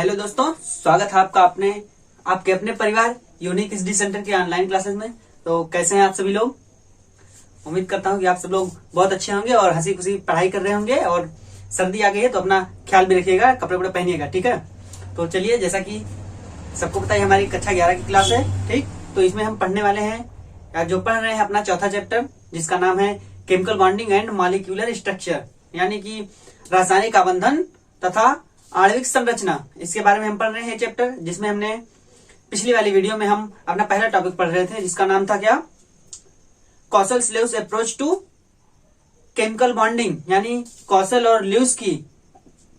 Hello दोस्तों, स्वागत है आपका आपके अपने परिवार यूनिक स्टडी सेंटर के ऑनलाइन क्लासेस में। तो कैसे हैं आप सभी लोग। उम्मीद करता हूं कि आप सब लोग बहुत अच्छे होंगे और हंसी खुशी पढ़ाई कर रहे होंगे। और सर्दी आ गई है तो अपना ख्याल भी रखिएगा, कपड़े वपड़े पहनिएगा, ठीक है। तो चलिए, जैसा कि सबको पता है हमारी कक्षा 11 की क्लास है, ठीक। तो इसमें हम पढ़ने वाले हैं, जो पढ़ रहे हैं अपना चौथा चैप्टर, जिसका नाम है chemical bonding and molecular structure, यानी कि रासायनिक आबंधन तथा आणविक संरचना। इसके बारे में हम पढ़ रहे हैं चैप्टर, जिसमें हमने पिछली वाली वीडियो में हम अपना पहला टॉपिक पढ़ रहे थे, जिसका नाम था क्या, Kossel Lewis approach to chemical bonding, यानी कॉसल और ल्यूइस की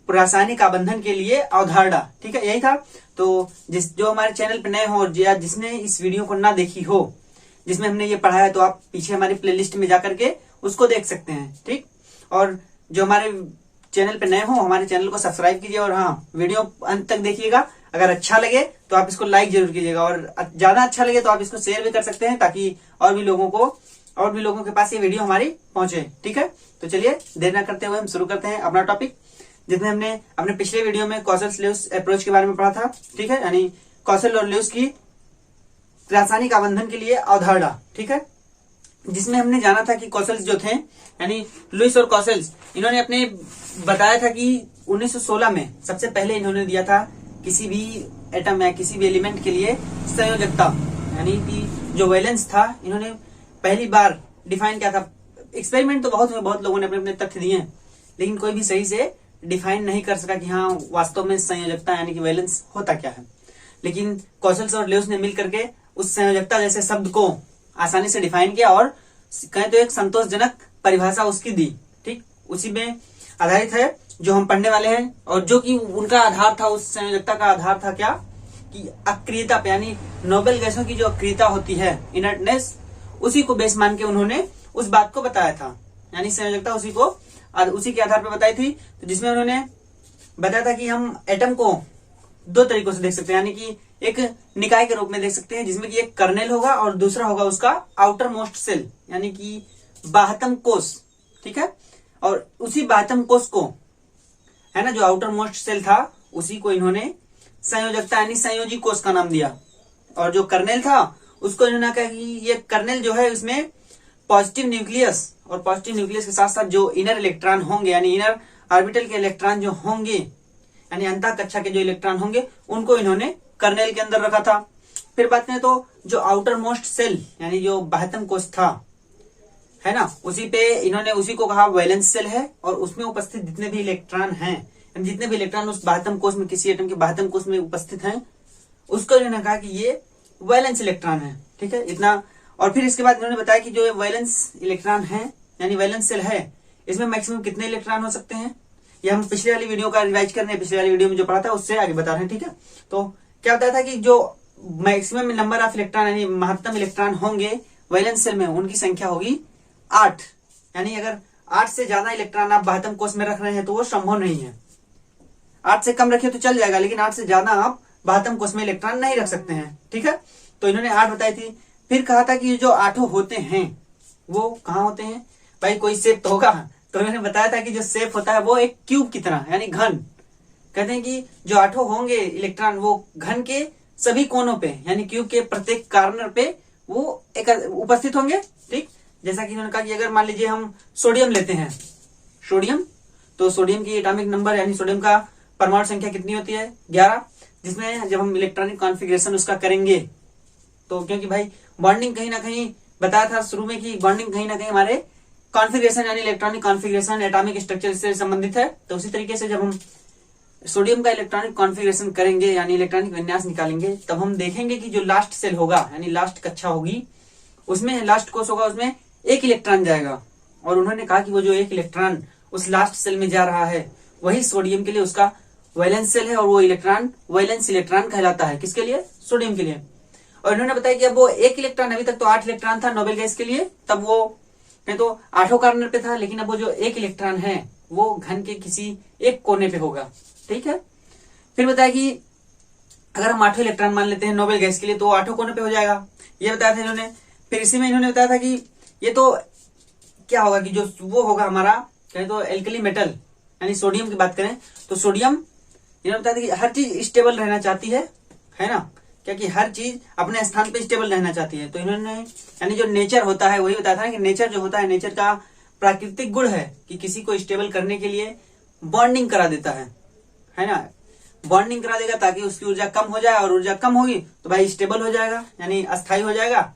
रासायनिक आबंधन के लिए अवधारणा, ठीक है, यही था। तो जो हमारे चैनल पे नए हो या जिसने इस वीडियो को ना देखी हो, जिसमें हमने ये पढ़ा है, तो आप पीछे हमारी प्लेलिस्ट में जाकर के उसको देख सकते हैं, ठीक। और जो हमारे चैनल पे नए हो, हमारे चैनल को सब्सक्राइब कीजिए और हाँ, वीडियो अंत तक देखिएगा। अगर अच्छा लगे तो आप इसको लाइक जरूर कीजिएगा, और ज्यादा अच्छा लगे तो आप इसको शेयर भी कर सकते हैं, ताकि और भी लोगों के पास ये वीडियो हमारी पहुंचे, ठीक है। तो चलिए, देर न करते हुए हम शुरू करते हैं अपना टॉपिक, जिसमें हमने अपने पिछले वीडियो में कॉसल-ल्यूइस अप्रोच के बारे में पढ़ा था, ठीक है, यानी कॉसल और ल्यूइस की रासायनिक आबंधन के लिए अवधारणा, ठीक है। जिसमें हमने जाना था कि कॉसल्स जो थे, यानी लुईस और कॉसल्स, इन्होंने अपने बताया था कि 1916 में सबसे पहले इन्होंने दिया था किसी भी एटम या किसी भी एलिमेंट के लिए संयोजकता, यानी कि जो वैलेंस था, इन्होंने पहली बार डिफाइन किया था। एक्सपेरिमेंट तो बहुत लोगों ने अपने अपने तथ्य दिए, लेकिन कोई भी सही से डिफाइन नहीं कर सका कि हाँ, वास्तव में संयोजकता यानी कि वैलेंस होता क्या है। लेकिन कॉसल्स और ल्यूइस ने मिल करके उस संयोजकता जैसे शब्द को आसानी से डिफाइन किया और कहें तो एक संतोषजनक परिभाषा उसकी दी, ठीक। उसी में आधारित है जो हम पढ़ने वाले हैं, और जो कि उनका आधार था, उस संयोजकता का आधार था क्या, कि अक्रियता पे, यानी नोबेल गैसों की जो अक्रियता होती है, इनर्टनेस, उसी को बेस मान के उन्होंने उस बात को बताया था, यानी संयोजकता उसी के आधार पर बताई थी। तो जिसमें उन्होंने बताया था कि हम एटम को दो तरीकों से देख सकते हैं, यानी कि एक निकाय के रूप में देख सकते हैं, जिसमें कि एक कर्नेल होगा और दूसरा होगा उसका आउटर मोस्ट सेल, यानी कि बाह्यतम कोष, ठीक है। और उसी बाह्यतम कोष को, है ना, जो आउटर मोस्ट सेल था, उसी को इन्होंने संयोजकता यानी संयोजी कोष का नाम दिया। और जो कर्नेल था, उसको इन्होंने कहा कि ये कर्नेल जो है, इसमें पॉजिटिव न्यूक्लियस, और पॉजिटिव न्यूक्लियस के साथ साथ जो इनर इलेक्ट्रॉन होंगे, यानी इनर ऑर्बिटल के इलेक्ट्रॉन जो होंगे, यानी अंतः कक्षा के जो इलेक्ट्रॉन होंगे, उनको इन्होंने कर्नेल के अंदर रखा था। फिर बात करें तो जो आउटर मोस्ट सेल, यानी जो बाह्यतम कोष था, है ना, उसी पे इन्होंने उसी को कहा वैलेंस सेल है, और उसमें उपस्थित जितने भी इलेक्ट्रॉन हैं, जितने भी इलेक्ट्रॉन उस बाह्यतम कोष में, किसी एटम के बाह्यतम कोष में उपस्थित हैं, उसको इन्होंने कहा कि ये वैलेंस इलेक्ट्रॉन है, ठीक है, इतना। और फिर इसके बाद इन्होंने बताया कि जो वैलेंस इलेक्ट्रॉन है, यानी वैलेंस सेल है, इसमें मैक्सिमम कितने इलेक्ट्रॉन हो सकते हैं, ये हम पिछले वाली वीडियो का रिवाइज कर रहे हैं, पिछले वाली वीडियो में जो पढ़ा था उससे आगे बता रहे हैं, ठीक है। तो क्या बताया था कि जो मैक्सिमम नंबर ऑफ इलेक्ट्रॉन, यानी महत्तम इलेक्ट्रॉन होंगे वैलेंस सेल में, उनकी संख्या होगी 8, यानी अगर 8 से ज्यादा इलेक्ट्रॉन आप बाह्यतम कोष में रख रहे हैं तो वो संभव नहीं है। 8 से कम रखिए तो चल जाएगा, लेकिन 8 से ज्यादा आप बाह्यतम कोष में इलेक्ट्रॉन नहीं रख सकते हैं, ठीक है। तो इन्होंने 8 बताई थी। फिर कहा था कि जो 8 होते हैं वो कहाँ होते हैं, भाई कोई शेप तो होगा। तो इन्होंने बताया था कि जो शेप होता है वो एक क्यूब की तरह, यानी घन। कहते हैं कि जो 8 होंगे इलेक्ट्रॉन, वो घन के सभी कोनों पे, यानी क्यूब के प्रत्येक कॉर्नर पे वो एक उपस्थित होंगे, ठीक। जैसा कि इन्होंने कहा कि अगर मान लीजिए हम सोडियम लेते हैं, तो सोडियम की एटॉमिक नंबर, यानी सोडियम का परमाणु संख्या कितनी होती है, 11। जिसमें जब हम इलेक्ट्रॉनिक कॉन्फ़िगरेशन उसका करेंगे, तो क्योंकि भाई बॉन्डिंग कहीं ना कहीं बताया था शुरू में कि बॉन्डिंग कहीं ना कहीं हमारे कॉन्फ़िगरेशन, यानी इलेक्ट्रॉनिक कॉन्फ़िगरेशन, एटॉमिक स्ट्रक्चर से संबंधित है। तो उसी तरीके से जब हम सोडियम का इलेक्ट्रॉनिक कॉन्फ़िगरेशन करेंगे, यानी इलेक्ट्रॉनिक विन्यास निकालेंगे, तब हम देखेंगे कि जो लास्ट सेल होगा, यानी लास्ट कक्षा होगी, उसमें लास्ट कोष होगा, उसमें एक इलेक्ट्रॉन जाएगा। और उन्होंने कहा कि वो जो एक इलेक्ट्रॉन उस लास्ट सेल में जा रहा है, वही सोडियम के लिए उसका वैलेंस सेल है, और वो इलेक्ट्रॉन वैलेंस इलेक्ट्रॉन कहलाता है। किसके लिए, सोडियम के लिए। और इन्होंने बताया कि अब वो एक इलेक्ट्रॉन, अभी तक तो 8 इलेक्ट्रॉन था नोबेल गैस के लिए, तब वो नहीं तो 8 कॉर्नर पे था, लेकिन अब वो जो एक इलेक्ट्रॉन है वो घन के किसी एक कोने पे होगा, ठीक है। फिर बताया कि अगर हम 8 इलेक्ट्रॉन मान लेते हैं नोबेल गैस के लिए, तो 8 कोने पे हो जाएगा, ये बताया था इन्होंने। फिर इसी में इन्होंने बताया था कि ये तो क्या होगा कि जो वो होगा हमारा, कहें तो एल्कली मेटल, यानी सोडियम की बात करें तो सोडियम इन्होंने बताया था कि हर चीज स्टेबल रहना चाहती है ना, क्या कि हर चीज अपने स्थान पे स्टेबल रहना चाहती है। तो इन्होंने यानी जो नेचर होता है वही बताया था कि नेचर जो होता है, नेचर का प्राकृतिक गुण है कि किसी को स्टेबल करने के लिए बॉन्डिंग करा देता है ना, बॉन्डिंग करा देगा ताकि उसकी ऊर्जा कम हो जाए, और ऊर्जा कम होगी तो भाई स्टेबल हो जाएगा यानी अस्थायी हो जाएगा।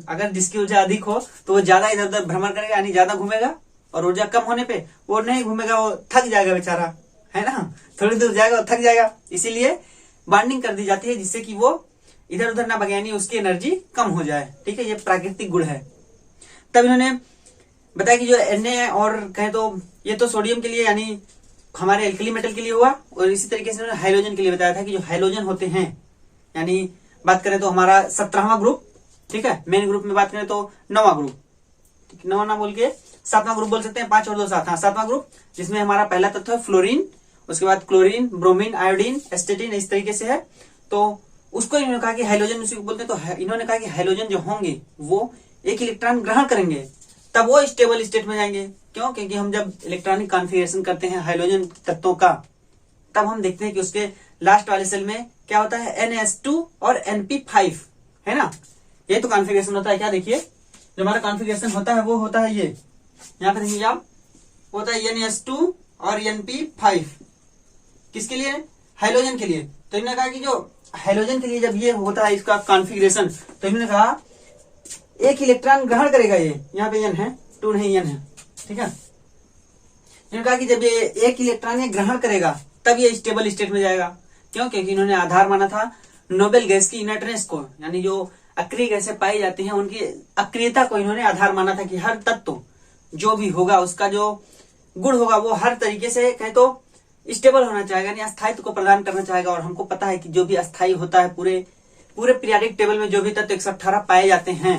अगर जिसकी ऊर्जा अधिक हो तो वो ज्यादा इधर उधर भ्रमण करेगा यानी ज्यादा घूमेगा, और ऊर्जा कम होने पे वो नहीं घूमेगा, वो थक जाएगा बेचारा, है ना, थोड़ी दूर जाएगा और थक जाएगा। इसीलिए बॉन्डिंग कर दी जाती है जिससे कि वो इधर उधर ना भागे यानी उसकी एनर्जी कम हो जाए। ठीक है, ये प्राकृतिक गुण है। तब इन्होंने बताया कि जो Na और कहे तो ये तो सोडियम के लिए यानी हमारे एल्कली मेटल के लिए हुआ, और इसी तरीके से उन्होंने हाइड्रोजन के लिए बताया था कि जो हाइड्रोजन होते हैं यानी बात करें तो हमारा 17वां ग्रुप, ठीक है, मेन ग्रुप में बात करें तो 9वां ग्रुप, 9 ना बोल के 7वां ग्रुप बोल सकते हैं, 5 और 2 7, हाँ 7वां ग्रुप, जिसमें हमारा पहला तत्व है फ्लोरीन, उसके बाद क्लोरीन, ब्रोमीन, आयोडीन, एस्टेटिन, इस तरीके से है। तो उसको इन्होंने कहा कि हाइड्रोजन उसी को बोलते हैं। तो इन्होंने कहा कि हाइड्रोजन जो होंगे वो एक इलेक्ट्रॉन ग्रहण करेंगे तब वो स्टेबल स्टेट में जाएंगे। क्यों? क्योंकि हम जब इलेक्ट्रॉनिक कॉन्फ़िगरेशन करते हैं हाइड्रोजन तत्वों का, तब हम देखते हैं कि उसके लास्ट वाले सेल में क्या होता है, NS2 और NP5, है ना, ये तो कॉन्फ़िगरेशन होता है। क्या देखिए, जो हमारा कॉन्फ़िगरेशन होता है वो होता है ये, यहाँ पे देखिए आप, होता है NS2 और NP5, किसके लिए, हाइड्रोजन के लिए। तो इन्होंने कहा कि जो हाइड्रोजन के लिए जब ये होता है इसका कॉन्फ़िगरेशन, तो इन्होंने कहा एक इलेक्ट्रॉन ग्रहण करेगा, ये यहाँ पे N है, 2 नहीं N है, ठीक है। इन्होंने कहा कि जब ये एक इलेक्ट्रॉन ये ग्रहण करेगा तब ये स्टेबल स्टेट में जाएगा। क्यों? क्योंकि इन्होंने आधार माना था नोबेल गैस की इनर्टनेस को, यानी जो अक्रिय गैसें पाई जाती हैं उनकी अक्रियता को इन्होंने आधार माना था कि हर तत्व जो भी होगा उसका जो गुण होगा वो हर तरीके से कहे तो स्टेबल होना चाहेगा, यानी अस्थायित्व को प्रदान करना चाहेगा। और हमको पता है कि जो भी अस्थायी होता है पूरे पीरियोडिक टेबल में जो भी तत्व 118 पाए जाते हैं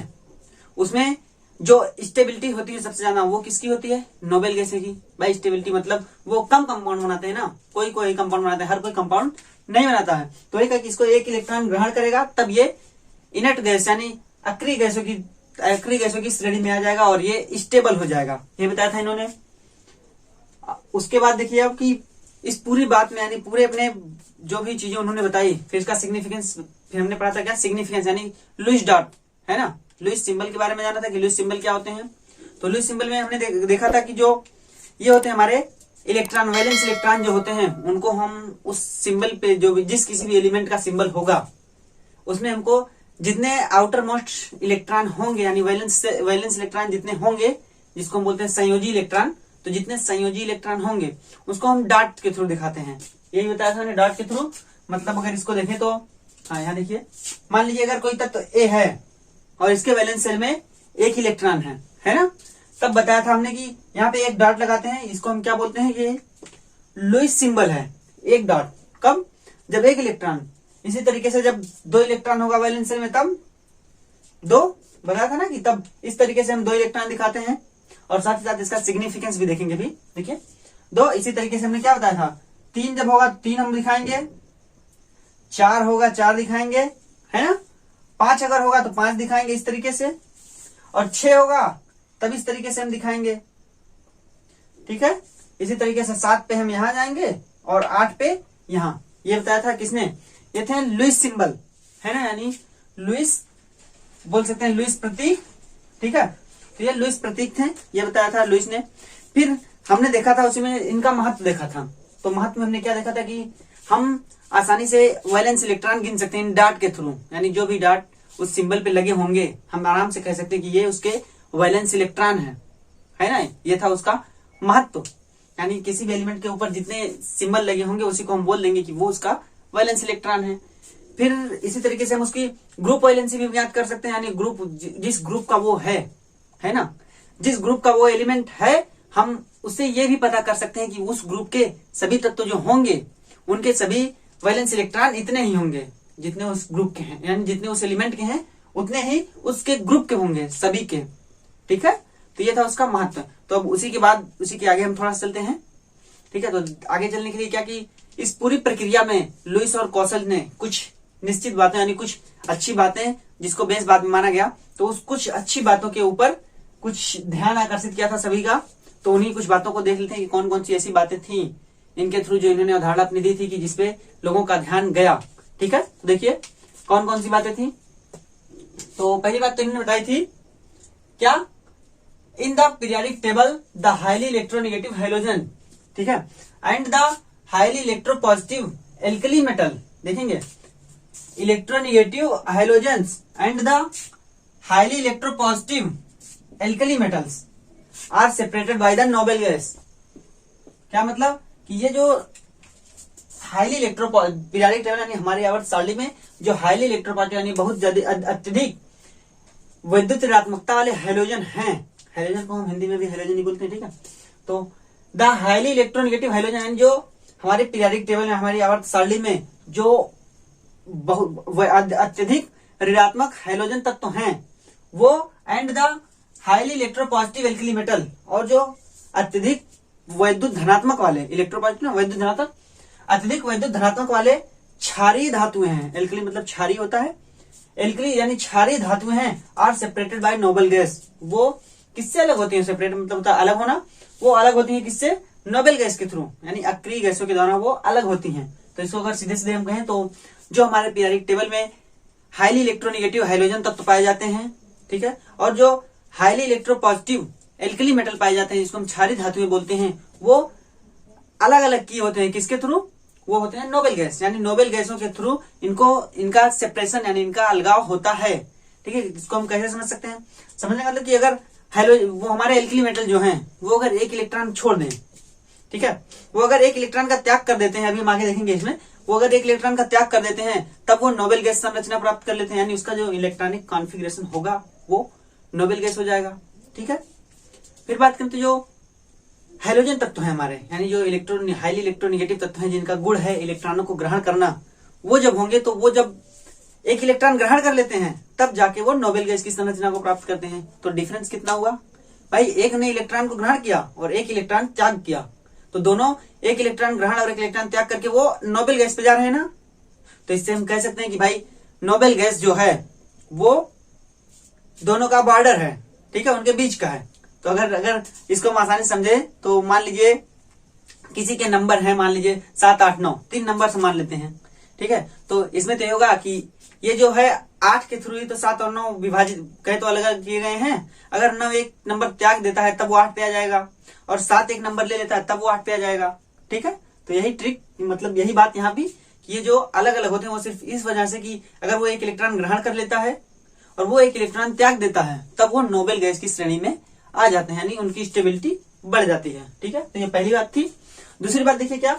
उसमें जो स्टेबिलिटी होती है सबसे ज्यादा वो किसकी होती है, नोबेल गैसें की। भाई स्टेबिलिटी मतलब वो कम कंपाउंड बनाते हैं ना, कोई कंपाउंड बनाते हैं, हर कोई कंपाउंड नहीं बनाता है। तो एक कि इसको एक इलेक्ट्रॉन ग्रहण करेगा तब ये इनर्ट गैस यानी अक्रिय गैसों की श्रेणी में आ जाएगा और ये स्टेबल हो जाएगा, ये बताया था इन्होंने। उसके बाद देखिए अब कि इस पूरी बात में यानी पूरे अपने जो भी चीजें उन्होंने बताई, फिर इसका सिग्निफिकेंस, फिर हमने पढ़ा था क्या सिग्निफिकेंस यानी लुईस डॉट, है ना, लुईस सिंबल के बारे में जाना था कि लुईस सिंबल क्या होते हैं। तो लुईस सिंबल में हमने देखा था कि जो ये होते हैं हमारे इलेक्ट्रॉन, वैलेंस इलेक्ट्रॉन जो होते हैं उनको हम उस सिंबल पे जो भी जिस किसी भी एलिमेंट का सिंबल होगा उसमें हमको जितने आउटर मोस्ट इलेक्ट्रॉन होंगे यानी वैलेंस इलेक्ट्रॉन जितने होंगे, जिसको हम बोलते हैं संयोजी इलेक्ट्रॉन, तो जितने संयोजी इलेक्ट्रॉन होंगे उसको हम डॉट के थ्रू दिखाते हैं। यही बताया था हमने, डॉट के थ्रू। मतलब अगर इसको देखें तो हाँ यहाँ देखिए, मान लीजिए अगर कोई तत्व ए है और इसके वैलेंस सेल में एक इलेक्ट्रॉन है ना, तब बताया था हमने कि यहाँ पे एक डॉट लगाते हैं, इसको हम क्या बोलते हैं, ये लुईस सिंबल है, एक डॉट। कब? जब एक इलेक्ट्रॉन। इसी तरीके से जब 2 इलेक्ट्रॉन होगा वैलेंस सेल में तब 2 बताया था ना कि तब इस तरीके से हम 2 इलेक्ट्रॉन दिखाते हैं। और साथ ही साथ इसका सिग्निफिकेंस भी देखेंगे भी, देखिए 2, इसी तरीके से हमने क्या बताया था, 3 जब होगा 3 हम दिखाएंगे, 4 होगा 4 दिखाएंगे, है ना, 5 अगर होगा तो 5 दिखाएंगे इस तरीके से, और 6 होगा तब इस तरीके से हम दिखाएंगे, ठीक है। इसी तरीके से 7 पे हम यहां जाएंगे और 8 पे यहां। ये बताया था किसने, ये थे लुईस सिंबल, है ना, यानी लुईस बोल सकते हैं, लुईस प्रतीक, ठीक है। तो ये लुईस प्रतीक थे, ये बताया था लुईस ने। फिर हमने देखा था उसी में इनका महत्व देखा था। तो महत्व में हमने क्या देखा था कि हम आसानी से वैलेंस इलेक्ट्रॉन गिन सकते हैं डॉट के थ्रू, यानी जो भी डॉट उस सिंबल पे लगे होंगे हम आराम से कह सकते हैं कि ये उसके वैलेंस इलेक्ट्रॉन है ना। ये था उसका महत्व, यानी किसी भी एलिमेंट के ऊपर जितने सिंबल लगे होंगे उसी को हम बोल देंगे कि वो उसका वैलेंस इलेक्ट्रॉन है। फिर इसी तरीके से हम उसकी ग्रुप वैलेंसी भी ज्ञात कर सकते हैं, यानी ग्रुप जिस ग्रुप का वो है ना, जिस ग्रुप का वो एलिमेंट है, हम उससे ये भी पता कर सकते हैं कि उस ग्रुप के सभी तत्व जो होंगे उनके सभी वैलेंस इलेक्ट्रॉन इतने ही होंगे जितने उस ग्रुप के हैं, यानी जितने उस एलिमेंट के हैं उतने ही उसके ग्रुप के होंगे सभी के, ठीक है। तो ये था उसका महत्व। तो अब उसी के आगे हम थोड़ा सा चलते हैं, ठीक है। तो आगे चलने के लिए क्या कि इस पूरी प्रक्रिया में लुईस और कौशल ने कुछ निश्चित बातें यानी कुछ अच्छी बातें जिसको बेस बात में माना गया, तो उस कुछ अच्छी बातों के ऊपर कुछ ध्यान आकर्षित किया था सभी का। तो उन्हीं कुछ बातों को देख लेते हैं कि कौन कौन सी ऐसी बातें थी इनके थ्रू जो इन्होंने अवधारणा अपनी दी थी कि जिसपे लोगों का ध्यान गया। ठीक है, तो देखिए कौन कौन सी बातें थी। तो पहली बात तो इन्होंने बताई थी क्या, in the periodic table the highly electronegative hydrogen, ठीक है, and the highly electropositive alkali metal, देखेंगे electronegative hydrogens and the highly electropositive alkali metals are separated by the noble gas. क्या मतलब कि ये जो हाईली इलेक्ट्रो पीरियोडिक टेबल यानी हमारे आवर्त सारणी में जो हाईली इलेक्ट्रोपॉजिटिव यानी बहुत ज्यादा अत्यधिक वैद्युत ऋणात्मकता वाले हाइड्रोजन हैं, हाइड्रोजन को हम हिंदी में भी हाइड्रोजन ही बोलते हैं, ठीक है, तो द हाईली इलेक्ट्रोनेगेटिव हाइड्रोजन यानी जो हमारे पीरियोडिक टेबल में हमारी आवर्त सारणी में जो अत्यधिक ऋणात्मक हाइड्रोजन तत्व हैं वो, and the highly electropositive alkali metal, और जो अत्यधिक वैद्युत धनात्मक वाले इलेक्ट्रोपॉजिटिव वैद्युत धनात्मक अत्यधिक वैद्युत धनात्मक वाले क्षारीय धातुएं हैं, एल्कली मतलब क्षारीय होता है, एल्कली यानी क्षारीय धातुएं हैं, are separated by noble gas. वो किससे अलग होती है, सेपरेट मतलब होता है अलग होना, वो अलग होती है किससे, नोबेल गैस के थ्रू, यानी अक्रिय गैसों के द्वारा वो अलग होती हैं। तो इसको अगर सीधे सीधे हम कहें तो जो हमारे पीरियोडिक टेबल में हाईली इलेक्ट्रोनेगेटिव हाइड्रोजन तत्व पाए जाते हैं, ठीक है, और जो हाईली इलेक्ट्रोपॉजिटिव एल्कली मेटल पाए जाते हैं जिसको हम क्षारीय धातुएं बोलते हैं, वो अलग अलग किए होते हैं किसके थ्रू, वो होते हैं नोबेल गैस, यानी नोबेल गैसों के थ्रू इनका सेपरेशन यानी इनका अलगाव होता है। ठीक है, इसको हम कैसे समझ सकते हैं, समझने का मतलब कि अगर वो हमारे एल्कली मेटल जो हैं वो अगर एक इलेक्ट्रॉन छोड़ दें, ठीक है, वो अगर एक इलेक्ट्रॉन का त्याग कर देते हैं, अभी हम आगे देखेंगे इसमें, वो अगर एक इलेक्ट्रॉन का त्याग कर देते हैं तब वो नोबेल गैस संरचना प्राप्त कर लेते हैं, यानी उसका जो इलेक्ट्रॉनिक कॉन्फ़िगरेशन होगा वो नोबेल गैस हो जाएगा। ठीक है, फिर बात करते जो हाइड्रोजन तत्व है हमारे, यानी जो हाईली इलेक्ट्रोनेगेटिव तत्व हैं जिनका गुण है इलेक्ट्रॉनों को ग्रहण करना, वो जब होंगे तो वो जब एक इलेक्ट्रॉन ग्रहण कर लेते हैं तब जाके वो नोबेल गैस की संरचना को प्राप्त करते हैं। तो डिफरेंस कितना हुआ भाई, एक ने इलेक्ट्रॉन को ग्रहण किया और एक इलेक्ट्रॉन त्याग किया, तो दोनों एक इलेक्ट्रॉन ग्रहण और एक इलेक्ट्रॉन त्याग करके वो नोबेल गैस पे जा रहे हैं ना। तो इससे हम कह सकते हैं कि भाई नोबेल गैस जो है वो दोनों का बॉर्डर है, ठीक है, उनके बीच का है। तो अगर इसको हम आसानी से समझे तो मान लीजिए किसी के नंबर है, मान लीजिए 7, 8, 9, 3 नंबर से मान लेते हैं, ठीक है, तो इसमें तो होगा कि ये जो है 8 के थ्रू ही तो 7 और 9 विभाजित कहे तो अलग अलग किए गए हैं। अगर 9 एक नंबर त्याग देता है तब वो 8 पे आ जाएगा, और 7 एक नंबर ले लेता है तब वो 8 पे आ जाएगा। ठीक है, तो यही ट्रिक मतलब यही बात यहाँ भी कि ये जो अलग अलग होते हैं वो सिर्फ इस वजह से कि अगर वो एक इलेक्ट्रॉन ग्रहण कर लेता है और वो एक इलेक्ट्रॉन त्याग देता है तब वो नोबेल गैस की श्रेणी में आ जाते हैं, यानी उनकी स्टेबिलिटी बढ़ जाती है। ठीक है, तो ये पहली बात थी। दूसरी बात देखिए क्या,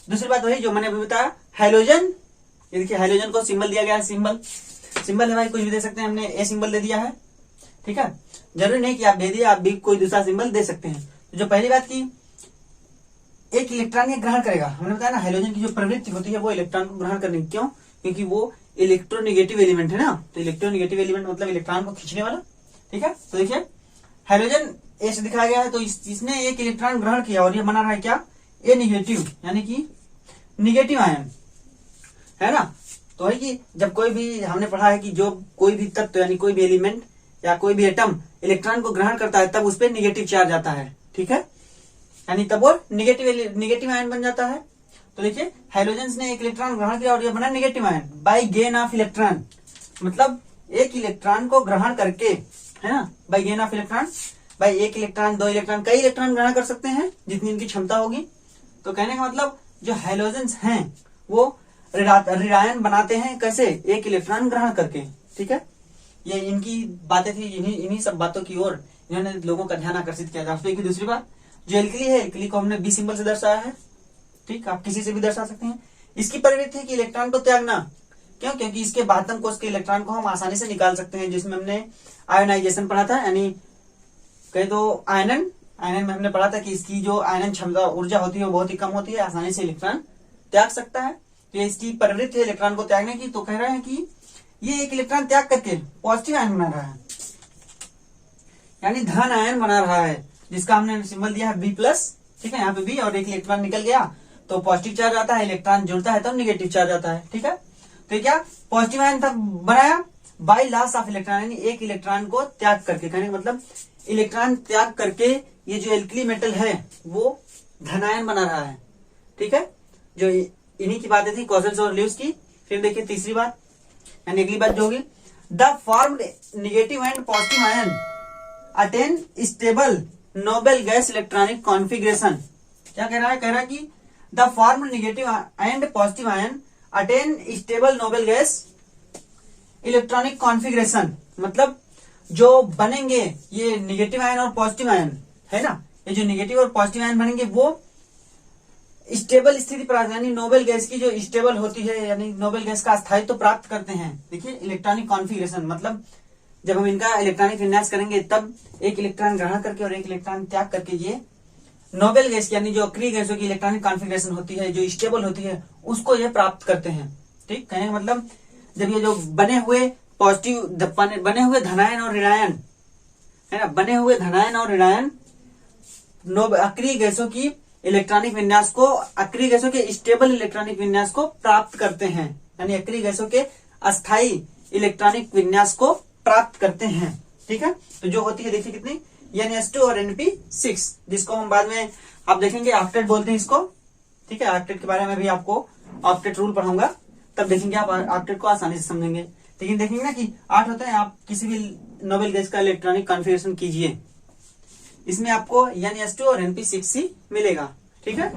दूसरी बात वही जो मैंने अभी बताया, हाइड्रोजन, ये देखिए हाइड्रोजन को सिंबल दिया गया है, सिंबल है भाई, कुछ भी दे सकते हैं, हमने ए सिंबल दे दिया है। ठीक है, जरूरी नहीं कि आप दे दिए, आप भी कोई दूसरा सिंबल दे सकते हैं। तो जो पहली बात की एक इलेक्ट्रॉन ये ग्रहण करेगा, हमने बताया ना हाइड्रोजन की जो प्रवृत्ति होती है वो इलेक्ट्रॉन को ग्रहण करने की, क्यों, क्योंकि वो इलेक्ट्रोनेगेटिव एलिमेंट है ना, तो इलेक्ट्रोनेगेटिव एलिमेंट मतलब इलेक्ट्रॉन को खींचने वाला। ठीक है, तो देखिए हाइड्रोजन ए से दिखाया गया है, तो इसने एक इलेक्ट्रॉन ग्रहण किया और ये बना रहा है क्या, ए निगेटिव, यानी कि निगेटिव आयन है ना। तो है कि जब कोई भी हमने पढ़ा है कि जो कोई भी तत्व यानी कोई भी एलिमेंट या कोई भी एटम इलेक्ट्रॉन को ग्रहण करता है तब उस पर निगेटिव चार्ज आता है। ठीक है, यानी तब वो निगेटिव आयन बन जाता है। तो देखिए हाइड्रोजन ने एक इलेक्ट्रॉन ग्रहण किया और ये बना negative ion bye gain of electron, मतलब एक इलेक्ट्रॉन को ग्रहण करके, है ना, बाय गेन ऑफ इलेक्ट्रॉन, भाई एक इलेक्ट्रॉन, 2 इलेक्ट्रॉन, कई इलेक्ट्रॉन ग्रहण कर सकते हैं जितनी इनकी क्षमता होगी। तो कहने का मतलब जो हाइड्रोजन्स हैं वो ऋणायन बनाते हैं कैसे, एक इलेक्ट्रॉन ग्रहण करके। ठीक है, ये इनकी बातें थी, इन्हीं सब बातों की ओर इन्होंने लोगों का ध्यान आकर्षित किया था। फिर दूसरी बात जो एल्कली है, एल्कली को हमने बी सिंबल से दर्शाया है। ठीक, आप किसी से भी दर्शा सकते हैं। इसकी प्रवृत्ति है कि इलेक्ट्रॉन को त्यागना, क्यों, क्योंकि इसके बाहतम कोष के इलेक्ट्रॉन को हम आसानी से निकाल सकते हैं, जिसमें हमने आयोनाइजेशन पढ़ा था, यानी कहे तो आयनन में हमने पढ़ा था कि इसकी जो आयनन क्षमता ऊर्जा होती है वो बहुत ही कम होती है, आसानी से इलेक्ट्रॉन त्याग सकता है। तो इसकी प्रवृत्ति है इलेक्ट्रॉन को त्यागने की। तो कह रहे हैं कि ये एक इलेक्ट्रॉन त्याग करके पॉजिटिव आयन बना रहा है, यानी धन आयन बना रहा है, जिसका हमने सिंबल दिया है B+। ठीक है, यहाँ पे B और एक इलेक्ट्रॉन निकल गया तो पॉजिटिव चार्ज आता है, इलेक्ट्रॉन जुड़ता है तो निगेटिव चार्ज आता है। ठीक है, तो क्या पॉजिटिव आयन तब बनाया बाय लॉस ऑफ इलेक्ट्रॉन, यानी एक इलेक्ट्रॉन को त्याग करके, कहने का मतलब इलेक्ट्रॉन त्याग करके ये जो एल्कली मेटल है वो धनायन बना रहा है, ठीक है, जो इन्हीं की बातें थी कॉसेल्स और ल्यूस की। फिर देखिए तीसरी बात यानी अगली बात जो होगी, the formed negative and positive ion attain stable noble gas electronic configuration. क्या कह रहा है? कह रहा है कि the formed negative and positive ion attain stable noble gas electronic configuration, मतलब जो बनेंगे ये नेगेटिव आयन और पॉजिटिव आयन है ना, ये जो नेगेटिव और पॉजिटिव आयन बनेंगे वो स्टेबल स्थिति प्राप्त, यानी नोबेल गैस की जो स्टेबल होती है, यानी नोबेल गैस का स्थायित्व तो प्राप्त करते हैं। देखिए इलेक्ट्रॉनिक कॉन्फिगरेशन मतलब जब हम इनका इलेक्ट्रॉनिक विन्यास करेंगे तब एक इलेक्ट्रॉन ग्रहण करके और एक इलेक्ट्रॉन त्याग करके ये नोबेल गैस यानी जो अक्रिय गैसों की इलेक्ट्रॉनिक कॉन्फिगरेशन होती है, जो स्टेबल होती है, उसको ये प्राप्त करते हैं। ठीक, कहने का मतलब जब ये जो बने हुए पॉजिटिव बने हुए धनायन और ऋणायन है ना, बने हुए धनायन और ऋणायन अक्रिय गैसों की इलेक्ट्रॉनिक विन्यास को, अक्रिय गैसों के स्टेबल इलेक्ट्रॉनिक विन्यास को प्राप्त करते हैं, यानी अक्रिय गैसों के अस्थायी इलेक्ट्रॉनिक विन्यास को प्राप्त करते हैं। ठीक है, तो जो होती है देखिए कितनी NH2 और NP6, जिसको हम बाद में आप देखेंगे ऑक्टेट बोलते हैं इसको। ठीक है, ऑक्टेट के बारे में भी आपको ऑक्टेट रूल पढ़ाऊंगा, तब देखेंगे आप ऑक्टेट को आसानी से समझेंगे। लेकिन देखेंगे ना कि 8 होते हैं, आप किसी भी नोबेल गैस का इलेक्ट्रॉनिक कॉन्फिगरेशन कीजिए, इसमें आपको NH2 और NP6 ही मिलेगा। ठीक है,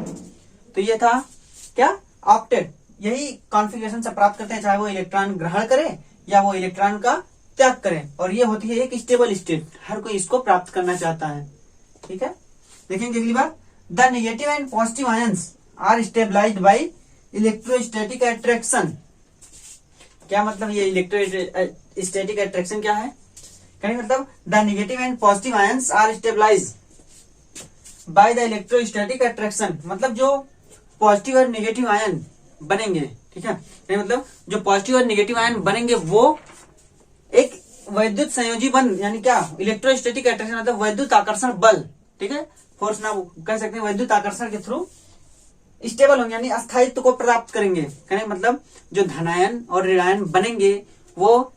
तो ये था क्या ऑक्टेट, यही कॉन्फिगरेशन से प्राप्त करते हैं, चाहे वो इलेक्ट्रॉन ग्रहण करे या वो इलेक्ट्रॉन का त्याग करें, और ये होती है एक स्टेबल स्टेट, हर कोई इसको प्राप्त करना चाहता है। ठीक है, देखेंगे अगली बात, the negative and positive ions are stabilised by electrostatic attraction. क्या मतलब ये इलेक्ट्रोस्टैटिक अट्रैक्शन क्या है? कहने मतलब the negative and positive ions are stabilised by the electrostatic attraction, मतलब जो पॉजिटिव और नेगेटिव आयन बनेंगे, ठीक है, मतलब जो पॉजिटिव और नेगेटिव आयन बनेंगे वो एक वैद्युत संयोजी बल, यानी क्या इलेक्ट्रोस्टैटिक अट्रैक्शन मतलब वैद्युत आकर्षण बल, ठीक है, फोर्स ना कह सकते हैं, वैद्युत आकर्षण के थ्रू स्टेबल होंगे, यानी अस्थायित्व को प्राप्त करेंगे। कहने मतलब जो धनायन और ऋणायन बनेंगे वो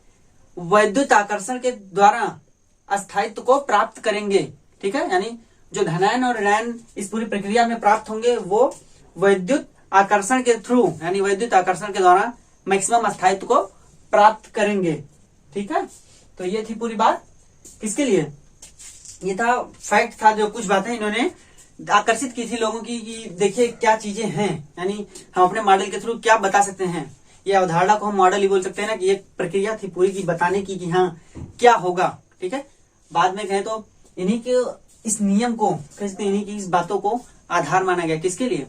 वैद्युत आकर्षण के द्वारा अस्थायित्व को प्राप्त करेंगे। ठीक है, यानी जो धनायन और ऋणायन इस पूरी प्रक्रिया में प्राप्त होंगे वो वैद्युत आकर्षण के थ्रू, यानी वैद्युत आकर्षण के द्वारा मैक्सिमम अस्थायित्व को प्राप्त करेंगे। ठीक है, तो ये थी पूरी बात किसके लिए, ये था फैक्ट था, जो कुछ बातें इन्होंने आकर्षित की थी लोगों की कि देखिए क्या चीजें हैं, यानी हम अपने मॉडल के थ्रू क्या बता सकते हैं। ये अवधारणा को हम मॉडल ही बोल सकते हैं ना, कि एक प्रक्रिया थी पूरी की बताने की कि हाँ क्या होगा। ठीक है, बाद में कहें तो इन्हीं के इस नियम को कह सकते हैं, इन्हीं की इस बातों को आधार माना गया। किसके लिए?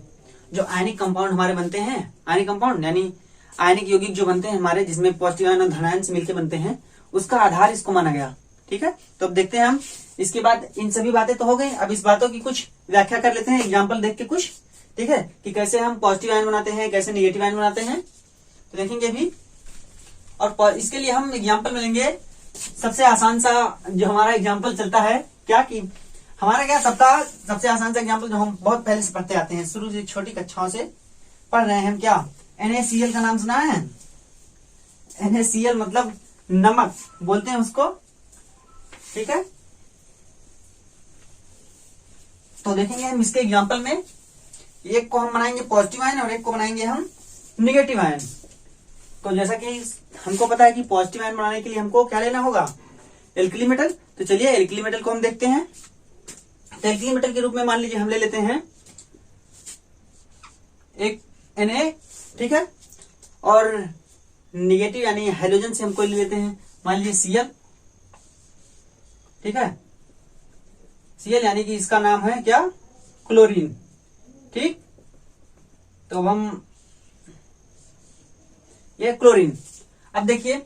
जो आयनिक कंपाउंड हमारे बनते हैं, आयनिक कंपाउंड यानी आयनिक यौगिक जो बनते हैं हमारे, जिसमें पॉजिटिव आयन और धनायन से मिलकर बनते हैं, उसका आधार इसको माना गया। ठीक है, तो अब देखते हैं हम इसके बाद, इन सभी बातें तो हो गई, अब इस बातों की कुछ व्याख्या कर लेते हैं एग्जाम्पल देख के कुछ। ठीक है, कि कैसे हम पॉजिटिव आयन बनाते हैं, कैसे नेगेटिव आयन बनाते हैं, तो देखेंगे अभी। और इसके लिए हम एग्जाम्पल मिलेंगे, सबसे आसान सा जो हमारा एग्जाम्पल चलता है क्या, कि हमारा क्या सप्ताह सबसे आसान सा एग्जाम्पल जो हम बहुत पहले से पढ़ते आते हैं, शुरू से छोटी कक्षाओं से पढ़ रहे हैं हम, क्या NaCl का नाम सुना है? NaCl मतलब नमक बोलते हैं उसको। ठीक है, तो देखेंगे हम इसके एग्जाम्पल में, एक को हम बनाएंगे पॉजिटिव आयन और एक को बनाएंगे हम नेगेटिव आयन। तो जैसा कि हमको पता है कि पॉजिटिव आयन बनाने के लिए हमको क्या लेना होगा, एल्कली मेटल। तो चलिए एल्कली मेटल को हम देखते हैं। तो एल्कली मेटल के रूप में मान लीजिए हम ले लेते हैं एक Na, ठीक है, और नेगेटिव यानी हाइड्रोजन से हमको ले लेते हैं मान लीजिए Cl। ठीक है, Cl यानी कि इसका नाम है क्या, क्लोरीन। ठीक, तो हम ये क्लोरीन। अब देखिए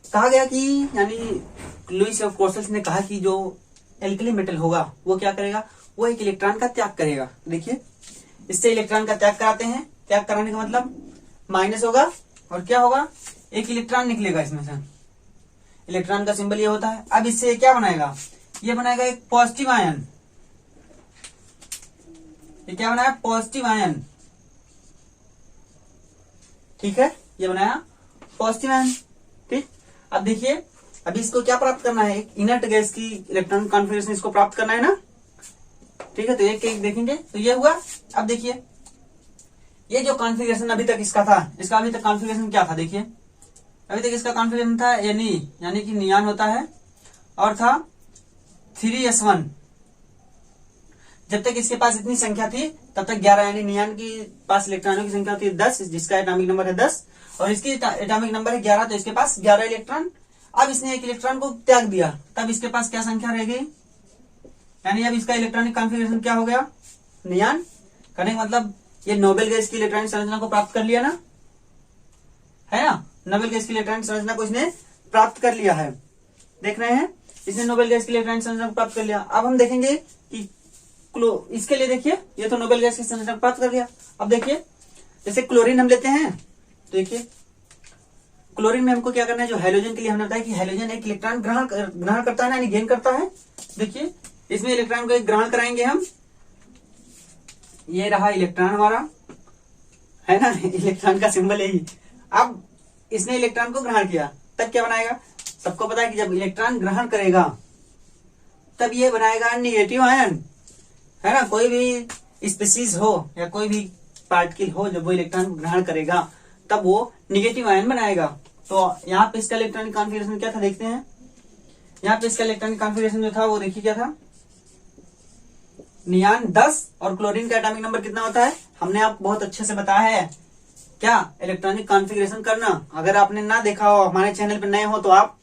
कहा गया कि यानी लुईस और कोर्सेल्स ने कहा कि जो एल्कली मेटल होगा वो क्या करेगा, वो एक इलेक्ट्रॉन का त्याग करेगा। देखिए इससे इलेक्ट्रॉन का त्याग कराते हैं, त्याग कराने का मतलब माइनस होगा और क्या होगा, एक इलेक्ट्रॉन निकलेगा इसमें से, इलेक्ट्रॉन का सिंबल ये होता है। अब इससे क्या बनाएगा, ये बनाएगा एक पॉजिटिव आयन। ये क्या बनाया, पॉजिटिव आयन। ठीक है, ये बनाया पॉजिटिव आयन। ठीक, अब देखिए अभी इसको क्या प्राप्त करना है, एक इनर्ट गैस की इलेक्ट्रॉन कॉन्फिगरेशन इसको प्राप्त करना है ना। ठीक है, तो एक एक देखेंगे, तो ये हुआ। अब देखिए ये जो कॉन्फ़िगरेशन अभी तक इसका था, इसका अभी तक कॉन्फ़िगरेशन क्या था देखिए, अभी तक इसका कॉन्फ़िगरेशन था यानी कि नियान होता है और था 3s1। जब तक इसके पास इतनी संख्या थी तब तक 11, यानी नियान के पास इलेक्ट्रॉनों की संख्या होती है 10, जिसका एटॉमिक नंबर है 10 और इसकी एटॉमिक नंबर है 11, तो इसके पास 11 इलेक्ट्रॉन। अब इसने एक इलेक्ट्रॉन को त्याग दिया, तब इसके पास क्या संख्या रह गई, यानी अब इसका इलेक्ट्रॉनिक कॉन्फ़िगरेशन क्या हो गया, नियान। करने का मतलब ये नोबेल गैस की इलेक्ट्रॉनिक संरचना को प्राप्त कर लिया ना, है ना, नोबेल गैस की इलेक्ट्रॉनिक संरचना को इसने प्राप्त कर लिया है। देख रहे हैं, इसने नोबेल गैस की इलेक्ट्रॉनिक संरचना को प्राप्त कर लिया। अब हम देखेंगे कि इसके लिए देखिए, ये तो नोबेल गैस की संरचना प्राप्त कर लिया। अब देखिए जैसे क्लोरीन हम लेते हैं, तो देखिए क्लोरीन में हमको क्या करना है, जो हाइड्रोजन के लिए हमने बताया कि हाइड्रोजन एक इलेक्ट्रॉन ग्रहण करता है यानी गेन करता है। देखिए इसमें इलेक्ट्रॉन को एक ग्रहण कराएंगे हम, ये रहा इलेक्ट्रॉन हमारा, है ना, इलेक्ट्रॉन का सिंबल यही। अब इसने इलेक्ट्रॉन को ग्रहण किया, तब क्या बनाएगा, सबको पता है कि जब इलेक्ट्रॉन ग्रहण करेगा तब ये बनाएगा निगेटिव आयन, है ना। कोई भी स्पीसीज हो या कोई भी पार्टिकल हो, जब वो इलेक्ट्रॉन को ग्रहण करेगा तब वो निगेटिव आयन बनाएगा। तो यहाँ पे इसका इलेक्ट्रॉनिक कॉन्फ़िगरेशन क्या था देखते हैं। यहाँ पे इसका इलेक्ट्रॉनिक कॉन्फ़िगरेशन जो था वो देखिए क्या था, नियान 10 और क्लोरीन का एटॉमिक नंबर कितना होता है, हमने आपको बहुत अच्छे से बताया है क्या, इलेक्ट्रॉनिक कॉन्फ़िगरेशन करना। अगर आपने ना देखा हो, हमारे चैनल पे नए हो, तो आप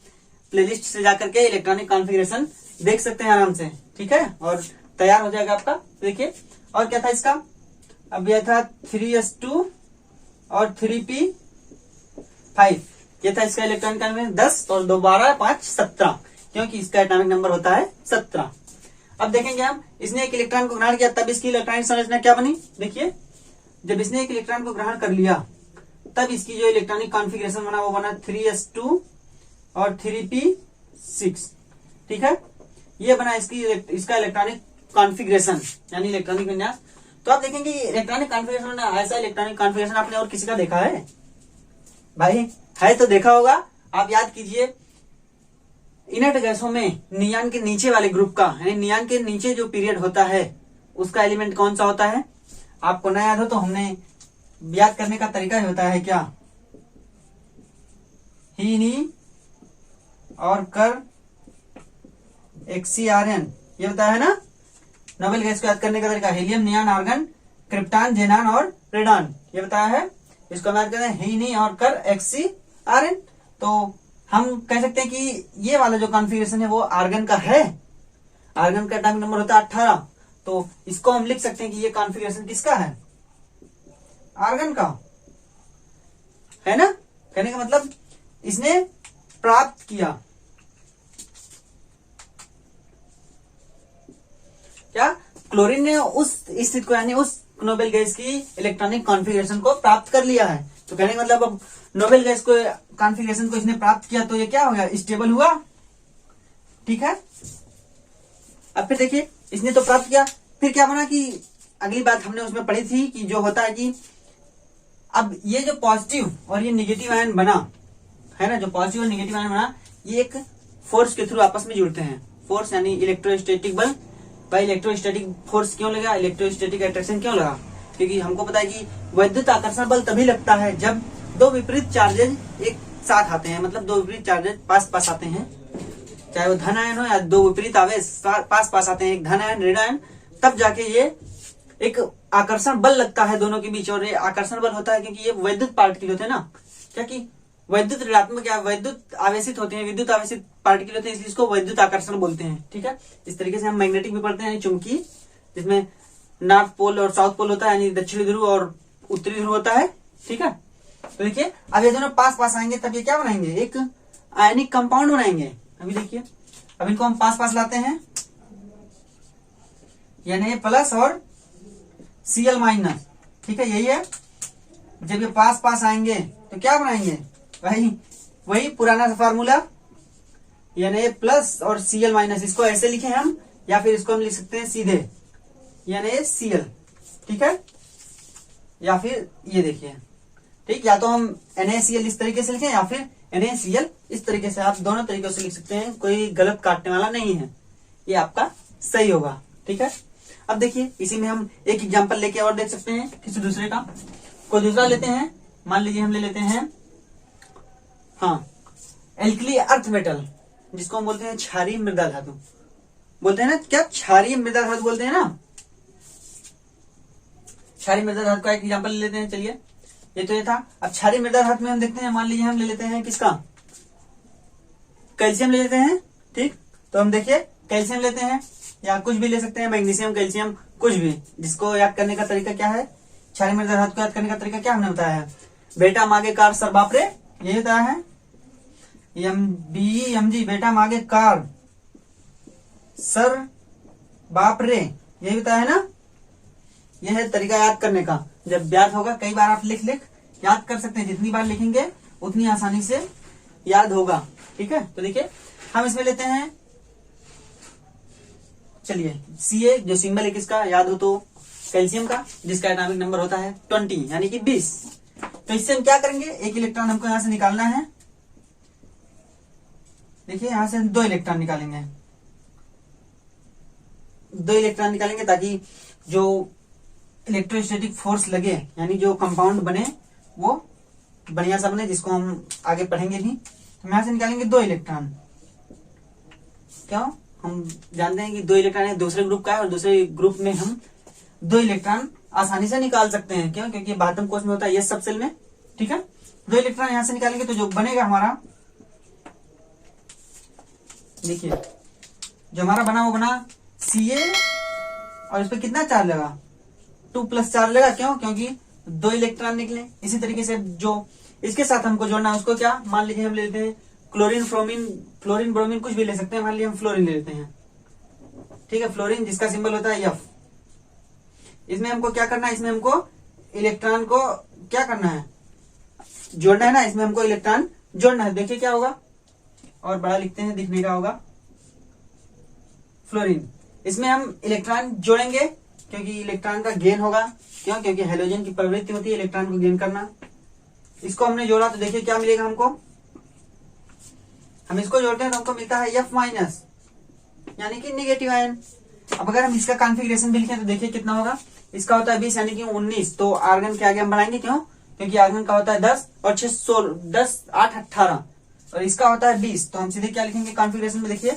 प्लेलिस्ट से जाकर के इलेक्ट्रॉनिक कॉन्फ़िगरेशन देख सकते हैं आराम से, ठीक है, और तैयार हो जाएगा आपका। देखिए और क्या था इसका, अब यह था 3s2 और 3p5, ये था इसका इलेक्ट्रॉनिक कॉन्फ़िगरेशन 10 और 2 12 5 17, क्योंकि इसका एटॉमिक नंबर होता है 17। अब देखेंगे हम, इसने एक इलेक्ट्रॉन को ग्रहण किया तब इसकी इलेक्ट्रॉनिक संरचना क्या बनी। देखिए जब इसने एक इलेक्ट्रॉन को ग्रहण कर लिया तब इसकी जो इलेक्ट्रॉनिक कॉन्फ़िगरेशन बना वो बना 3s2 और 3p6, ठीक है, ये बना इसका इलेक्ट्रॉनिक कॉन्फ़िगरेशन यानी इलेक्ट्रॉनिक विन्यास। तो आप देखेंगे इलेक्ट्रॉनिक कॉन्फ़िगरेशन, ऐसा इलेक्ट्रॉनिक कॉन्फ़िगरेशन आपने और किसी का देखा है भाई, है तो देखा होगा। आप याद कीजिए, इनर्ट गैसों में नियान के नीचे वाले ग्रुप का, यानी नियान के नीचे जो पीरियड होता है उसका एलिमेंट कौन सा होता है, आपको ना याद हो तो हमने याद करने का तरीका ही होता है क्या, ही नी और कर XCRN, ये बताया है ना। नोबेल गैस को याद करने का तरीका हीलियम, नियान, आर्गन, क्रिप्टॉन, जेनान और रेडॉन, ये बताया है। इसको हम याद करते हैं ही नी और कर XCRN। तो हम कह सकते हैं कि ये वाला जो कॉन्फ़िगरेशन है वो आर्गन का है, आर्गन का एटॉमिक नंबर होता है 18, तो इसको हम लिख सकते हैं कि ये कॉन्फ़िगरेशन किसका है, आर्गन का, है ना। कहने का मतलब इसने प्राप्त किया क्या, क्लोरीन ने उस स्थिति को, यानी उस नोबेल गैस की इलेक्ट्रॉनिक कॉन्फ़िगरेशन को प्राप्त कर लिया है। तो कहने का मतलब अब नोबेल गैस को कॉन्फ़िगरेशन को इसने प्राप्त किया तो ये क्या हो गया, स्टेबल हुआ, ठीक है। अब फिर देखिए इसने तो प्राप्त किया, फिर क्या बना कि अगली बात हमने उसमें पढ़ी थी कि जो होता है कि अब ये जो पॉजिटिव और ये निगेटिव आयन बना है ना, जो पॉजिटिव और निगेटिव आयन बना, ये एक फोर्स के थ्रू आपस में जुड़ते हैं। फोर्स यानी इलेक्ट्रोस्टैटिक बल। भाई इलेक्ट्रोस्टैटिक फोर्स क्यों लगा, इलेक्ट्रोस्टैटिक अट्रैक्शन क्यों लगा, क्योंकि हमको पता है कि वैद्युत आकर्षण बल तभी लगता है जब दो विपरीत चार्जेज एक साथ आते हैं, मतलब दो विपरीत चार्जेज पास पास आते हैं, चाहे वो धन आयन हो या दो विपरीत आवेश पास पास आते हैं, एक धन आयन ऋण आयन, तब जाके ये एक आकर्षण बल लगता है दोनों के बीच। और ये आकर्षण बल होता है क्योंकि ये वैद्युत पार्टिकल होते हैं ना, क्या कि वैद्युत ऋणात्मक या वैद्युत आवेशित होते हैं, विद्युत आवेशित पार्टिकल होते हैं, इसलिए इसको वैद्युत आकर्षण बोलते हैं, ठीक है। इस तरीके से हम मैग्नेटिक भी पढ़ते हैं, चुंबकीय, जिसमें नॉर्थ पोल और साउथ पोल होता है, यानी दक्षिणी ध्रुव और उत्तरी ध्रुव होता है, ठीक है। तो देखिए अब ये दोनों पास पास आएंगे तब ये क्या बनाएंगे, एक आयनिक कंपाउंड बनाएंगे। अभी देखिए अब इनको हम पास पास लाते हैं, यानी प्लस और Cl माइनस, ठीक है, यही है। जब ये पास पास आएंगे तो क्या बनाएंगे भाई, वही पुराना फार्मूला, यानी प्लस और Cl माइनस, इसको ऐसे लिखे हम या फिर इसको हम लिख सकते हैं सीधे, यानी Cl, ठीक है, या फिर ये देखिए, ठीक, या तो हम NaCl इस तरीके से लिखें या फिर NaCl इस तरीके से, आप दोनों तरीकों से लिख सकते हैं, कोई गलत काटने वाला नहीं है, ये आपका सही होगा, ठीक है। अब देखिए इसी में हम एक एग्जांपल लेके और देख सकते हैं किसी दूसरे का। कोई दूसरा लेते हैं, मान लीजिए हम ले लेते हैं एल्कली अर्थ मेटल, जिसको हम बोलते हैं क्षारीय मृदा धातु, बोलते हैं ना क्या, क्षारीय मृदा धातु बोलते हैं ना। क्षारीय मृदा धातु का एक एग्जांपल ले लेते हैं। चलिए ये तो ये था। अब क्षारीय मृदा धातु में हम देखते हैं, मान लीजिए हम ले लेते हैं किसका, कैल्शियम ले लेते हैं। ठीक, तो हम देखिए कैल्शियम लेते हैं या कुछ भी ले सकते हैं, मैग्नीशियम, कैल्शियम, कुछ भी। जिसको याद करने का तरीका क्या है, क्षारीय मृदा धातु को याद करने का तरीका क्या हमने बताया है, बेटा मागे कार सर बाप रे, यही बताया है। MBEMG बेटा मागे कार सर बाप रे, यही बताया है ना। यह है तरीका याद करने का। जब याद होगा कई बार आप लिख याद कर सकते हैं, जितनी बार लिखेंगे उतनी आसानी से याद होगा। ठीक है, तो देखिए हम इसमें लेते हैं, चलिए Ca, जो सिंबल है किसका याद हो तो कैल्शियम का, जिसका एटॉमिक नंबर होता है 20 यानी कि 20। तो इससे हम क्या करेंगे, एक इलेक्ट्रॉन हमको यहां से निकालना है। देखिए यहां से हम 2 इलेक्ट्रॉन निकालेंगे, 2 इलेक्ट्रॉन निकालेंगे ताकि जो इलेक्ट्रोस्टैटिक फोर्स लगे, यानी जो कंपाउंड बने वो बढ़िया सा बने, जिसको हम आगे पढ़ेंगे भी। तो यहां से निकालेंगे 2 इलेक्ट्रॉन। क्यों, हम जानते हैं कि 2 इलेक्ट्रॉन दूसरे ग्रुप का है और दूसरे ग्रुप में हम 2 इलेक्ट्रॉन आसानी से निकाल सकते हैं। क्यों, क्योंकि बातम कोष में होता है ये सब सेल में। ठीक है, 2 इलेक्ट्रॉन यहां से निकालेंगे तो जो बनेगा हमारा, देखिए जो हमारा बना वो बना Ca, और इस पर कितना चार्ज लगा, 2+ चार्ज लगा। क्यों, क्योंकि 2 इलेक्ट्रॉन निकले। इसी तरीके से जो इसके साथ हमको जोड़ना है उसको क्या, मान लीजिए हम ले लेते हैं क्लोरीन, फ्लोरीन, ब्रोमीन, कुछ भी ले सकते हैं। मान लीजिए हम फ्लोरीन ले लेते हैं। ठीक है, फ्लोरीन जिसका सिंबल होता है F। इसमें हमको क्या करना है, इसमें हमको इलेक्ट्रॉन को क्या करना है, जोड़ना है ना। इसमें हमको इलेक्ट्रॉन जोड़ना है। देखिए क्या होगा, और बड़ा लिखते हैं, दिखने का होगा फ्लोरीन। इसमें हम इलेक्ट्रॉन जोड़ेंगे क्योंकि इलेक्ट्रॉन का गेन होगा। क्यों, क्योंकि हेलोजन की प्रवृत्ति होती है इलेक्ट्रॉन को गेन करना। इसको हमने जोड़ा तो देखिए क्या मिलेगा हमको, हम इसको जोड़ते हैं तो हमको मिलता है F- यानी कि निगेटिव आयन। अब अगर हम इसका कॉन्फ़िगरेशन भी लिखें तो देखिए कितना होगा, इसका होता है 20 यानी कि 19। तो आर्गन के आगे हम बढ़ाएंगे, क्यों, क्योंकि आर्गन का होता है 10 और 6 16, 10 8 18, और इसका होता है 20। तो हम सीधे क्या लिखेंगे कॉन्फ़िगरेशन में, देखिए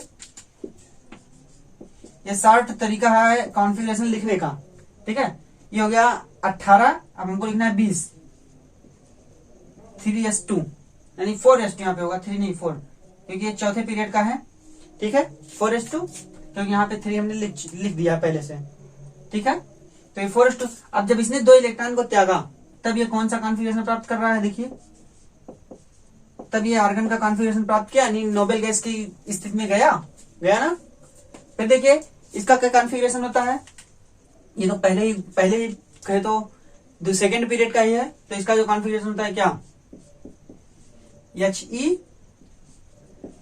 ये शॉर्ट तरीका है कॉन्फ़िगरेशन लिखने का। ठीक है, ये हो गया 18, अब हमको लिखना है 20, 3s2 यानी 4s2 यहाँ पे होगा, 3 नहीं 4, क्योंकि ये चौथे पीरियड का है। ठीक है, 4s2 क्योंकि यहाँ पे 3 हमने लिख दिया पहले से। ठीक है, तो ये 4s2। अब जब इसने 2 इलेक्ट्रॉन को त्यागा तब ये कौन सा कॉन्फ़िगरेशन प्राप्त कर रहा है, देखिए तब ये आर्गन का कॉन्फ़िगरेशन प्राप्त किया, यानी नोबेल गैस की स्थिति में गया ना। फिर देखिए इसका क्या कॉन्फ़िगरेशन होता है, ये तो पहले ही कहे तो सेकेंड पीरियड का ही है। तो इसका जो कॉन्फ़िगरेशन होता है क्या, He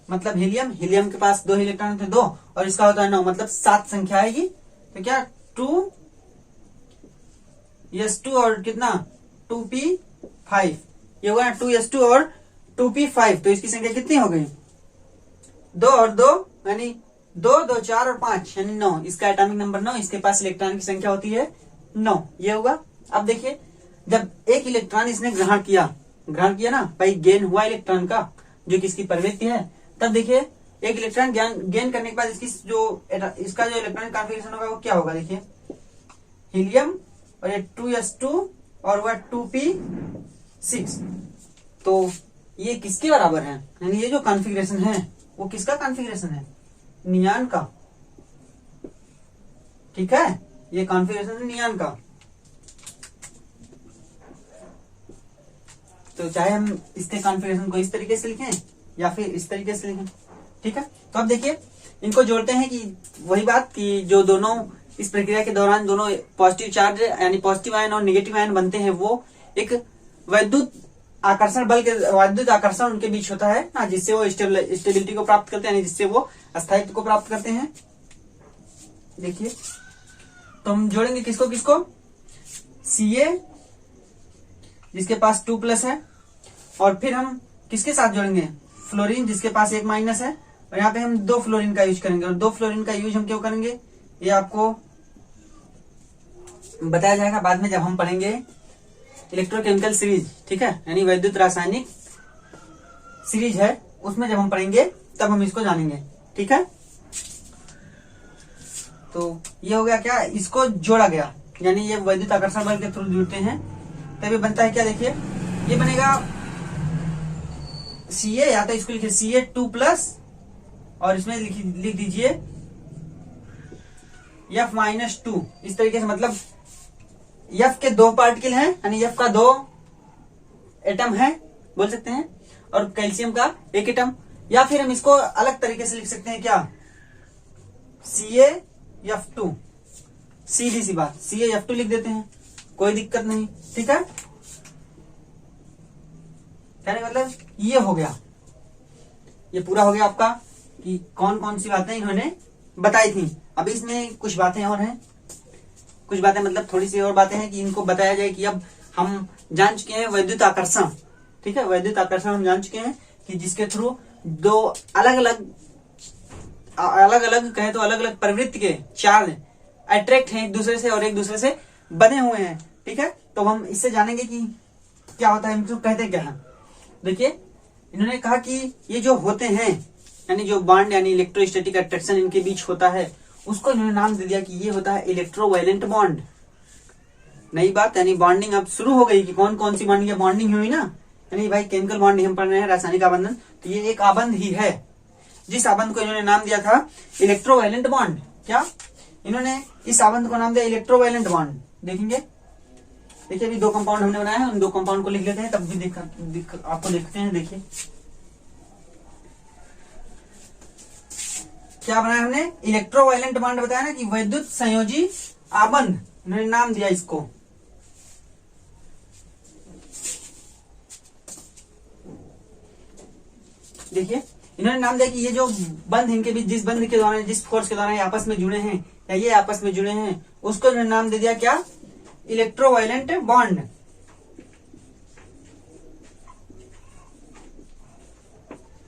मतलब हीलियम, हीलियम के पास 2 इलेक्ट्रॉन थे 2, और इसका होता है 9, मतलब 7 संख्या आएगी। तो क्या 2s2 और कितना 2p5, ये होगा 2s2 और 2p5। तो इसकी संख्या कितनी हो गई, 2 और 2 यानी 2 2 4 और 5 यानी 9। इसका एटॉमिक नंबर 9, इसके पास इलेक्ट्रॉन की संख्या होती है 9, ये होगा। अब देखिए जब एक इलेक्ट्रॉन इसने ग्रहण किया ना भाई, गेन हुआ इलेक्ट्रॉन का, जो कि इसकी प्रवृत्ति है। तब देखिए एक इलेक्ट्रॉन गेन करने के बाद इसका जो इलेक्ट्रॉनिक कॉन्फ़िगरेशन होगा वो क्या होगा, देखिए हीलियम और ये 2s2 और वह 2p6। तो ये किसके बराबर है, यानी ये जो कॉन्फ़िगरेशन है वो किसका कॉन्फ़िगरेशन है, नियान का। ठीक है, ये कॉन्फ़िगरेशन है नियान का। तो चाहे हम इसके कॉन्फ़िगरेशन को इस तरीके से लिखें या फिर इस तरीके से लिखें। ठीक है, तो अब देखिए इनको जोड़ते हैं कि वही बात कि जो दोनों इस प्रक्रिया के दौरान दोनों पॉजिटिव चार्ज यानी पॉजिटिव आयन और नेगेटिव आयन बनते हैं, वो एक वैद्युत आकर्षण बल के, वैद्युत आकर्षण उनके बीच होता है ना, जिससे वो स्टेबिलिटी को प्राप्त करते हैं, यानी जिससे वो स्थायित्व को प्राप्त करते हैं। देखिए तो हम जोड़ेंगे किसको किसको, Ca जिसके पास 2+ है, और फिर हम किसके साथ जोड़ेंगे, फ्लोरीन जिसके पास 1- है, और यहाँ पे हम 2 फ्लोरीन का यूज करेंगे। और 2 फ्लोरीन का यूज हम क्यों करेंगे, ये आपको बताया जाएगा बाद में जब हम पढ़ेंगे इलेक्ट्रोकेमिकल सीरीज, ठीक है, यानी वैद्युत रासायनिक सीरीज है, उसमें जब हम पढ़ेंगे तब हम इसको जानेंगे, ठीक है। तो ये हो गया क्या, इसको जोड़ा गया, यानी ये वैद्युत आकर्षण बल के थ्रू जुड़ते हैं, तभी बनता है क्या, देखिए ये बनेगा Ca, या तो इसको लिखिए Ca2+, और इसमें लिख दीजिए F-2, इस तरीके से, मतलब F के 2 पार्टिकल हैं, यानी F का 2 एटम है बोल सकते हैं, और कैल्शियम का 1 एटम, या फिर हम इसको अलग तरीके से लिख सकते हैं क्या, CaF2, सीधी सी बात, CaF2 लिख देते हैं, कोई दिक्कत नहीं, ठीक है। कहने का मतलब ये हो गया, ये पूरा हो गया आपका कि कौन कौन सी बातें इन्होंने बताई थी। अभी इसमें कुछ बातें और हैं, कुछ बातें मतलब थोड़ी सी और बातें हैं कि इनको बताया जाए कि अब हम जान चुके हैं वैद्युत आकर्षण, ठीक है, वैद्युत आकर्षण हम जान चुके हैं कि जिसके थ्रू 2 अलग अलग कहे तो अलग अलग प्रवृत्ति के चार्ज अट्रैक्ट हैं एक दूसरे से और एक दूसरे से बने हुए हैं, ठीक है। तो हम इससे जानेंगे कि क्या होता है, इनको कहते क्या है। देखिए इन्होंने कहा कि ये जो होते हैं, यानी जो बॉन्ड यानी इलेक्ट्रोस्टैटिक अट्रैक्शन इनके बीच होता है, उसको इन्होंने नाम दे दिया कि ये होता है इलेक्ट्रोवैलेंट बॉन्ड। नई बात, यानी बॉन्डिंग अब शुरू हो गई कि कौन कौन सी बॉन्डिंग, बॉन्डिंग हुई ना, यानी भाई केमिकल बॉन्ड हम पढ़ रहे हैं, रासायनिक आबंधन, तो ये एक आबंध ही है, जिस आबंध को इन्होंने नाम दिया था इलेक्ट्रोवैलेंट बॉन्ड। क्या इन्होंने इस आबंध को नाम दिया इलेक्ट्रोवैलेंट बॉन्ड। देखेंगे, देखिए अभी 2 कंपाउंड हमने बनाया है, उन 2 कंपाउंड को लिख लेते हैं, तब भी आपको देखते हैं। देखिए क्या बनाया हमने, इलेक्ट्रोवैलेंट बॉन्ड बताया ना, कि वैद्युत संयोजी आबंध, इन्होंने नाम दिया इसको। देखिए इन्होंने नाम दिया कि ये जो बंध इनके बीच, जिस बंध के द्वारा, जिस फोर्स के द्वारा ये आपस में जुड़े हैं, या ये आपस में जुड़े हैं, उसको इन्होंने नाम दे दिया क्या, इलेक्ट्रोवैलेंट बॉन्ड।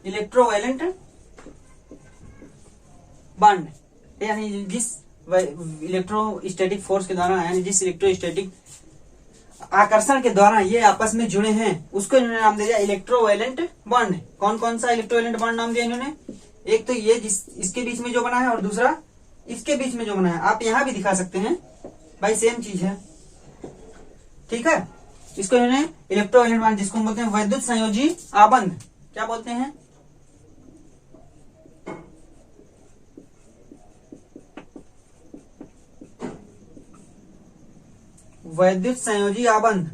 इलेक्ट्रोवैलेंट बॉन्ड, यानी जिस इलेक्ट्रोस्टैटिक फोर्स के द्वारा, यानी जिस इलेक्ट्रोस्टैटिक आकर्षण के द्वारा ये आपस में जुड़े हैं, उसको इन्होंने नाम दे दिया इलेक्ट्रोवैलेंट बॉन्ड। कौन कौन सा इलेक्ट्रोवैलेंट बॉन्ड नाम दिया इन्होंने, एक तो ये इसके बीच में जो बना है, और दूसरा इसके बीच में जो बना है। आप यहां भी दिखा सकते हैं भाई, सेम चीज है, ठीक है। इसको इन्होंने इलेक्ट्रोवैलेंट बॉन्ड, जिसको हम बोलते हैं वैद्युत संयोजी आबंध, क्या बोलते हैं, वैद्युत संयोजी आबंध,